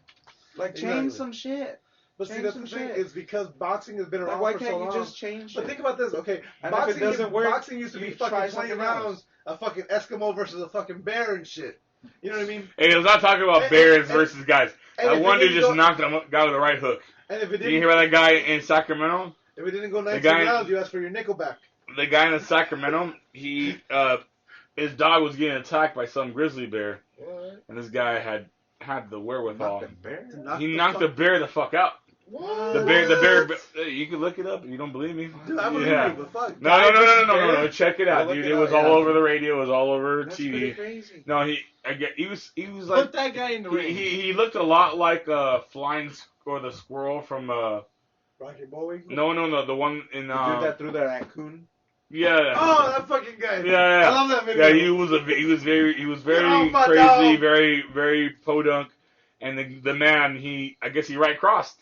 Like change Exactly. some shit. But see, Change that's some the thing. shit. It's because boxing has been Like around why for can't so you long. just change But it? think about this, okay? And if Boxing it doesn't work, boxing used to be you try fucking 20 something rounds, else. a fucking Eskimo versus a fucking bear and shit. You know what I mean? Hey, let's not talk about And- bears and- versus guys. and That if one it dude didn't just go- knocked him guy with a right hook. And if it Did you didn't, hear about that guy in Sacramento? if it didn't go 19 guy- rounds, you asked for your nickel back. The guy in Sacramento, he his dog was getting attacked by some grizzly bear, and this guy had the wherewithal. Not the bear. He knocked the bear the fuck out. What? The bear. You can look it up if you don't believe me. Dude, I believe Yeah. you, but fuck. No. Check it out, Look dude. it It was up, all yeah. over the radio. It was all over That's pretty TV. crazy. No, he was like Put that guy in the ring. he looked a lot like or the squirrel from Rocky Bowie. no the one in The dude that threw that raccoon. yeah. Oh, that fucking guy. Yeah. I love that video. Yeah, he was very Oh, my crazy, dog. very podunk, and the man I guess he right crossed.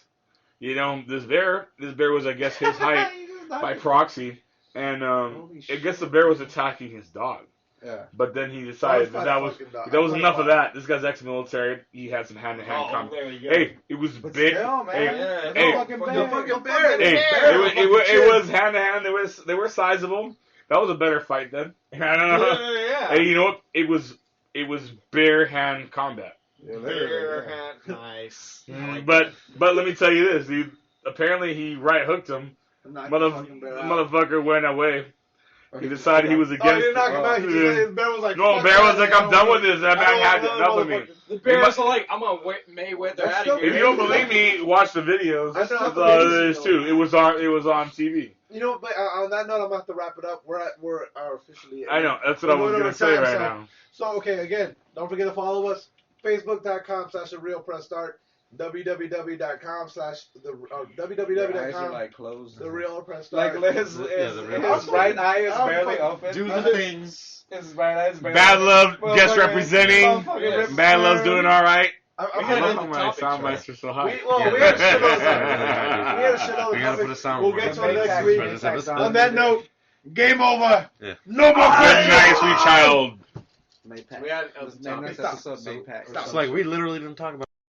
You know, this bear was I guess his height by proxy, and Holy I shit. guess the bear was attacking his dog. Yeah. But then he decided that was enough of that. This guy's ex-military. He had some hand-to-hand combat. there you go. Hey, it was But big. still, man. Hey, Yeah, hey, fucking the bear. fucking bear. Hey, bear. it was hand-to-hand. They were sizable. That was a better fight then. I don't know. Yeah. Hey, you know what? It was bare hand combat. Yeah, Bear hat, nice. I like But let me tell you this, dude. Apparently he right hooked him. Motherfucker went away. He decided he was Oh, against he didn't knock him out. He just, it. his bear was like. No, fuck Bear was that, like, I'm done with this. That I man don't had want enough of another me. The Bear's like, I'm gonna Mayweather out That's of here. If you don't believe me, watch the videos. I know, That's I all believe there you, is though. too. It was on TV. You know, but on that note, I'm gonna have to wrap it up. We're officially. I know. That's what I was gonna say right now. So okay, again, don't forget to follow us. Facebook.com/therealpressstart. Eyes are like closed. www.therealpressstart. Like his right eye is barely open. Do the things. His right eye is barely Bad open. Love Well, guest fucking- representing. motherfucking Yes. rip- Bad Love's doing all right. I'm We I gotta love get how the my topics sound right. bites are so high. we had a shit load of Yeah. We had a shit load of We gotta put a topics. sound We'll board. get to it next Maytag week. for this episode. On that note, game over. Yeah. No more Good questions. night, sweet child. Maypac. We had Let's name this Stop. episode Maypac. Stop. It's like we literally didn't talk about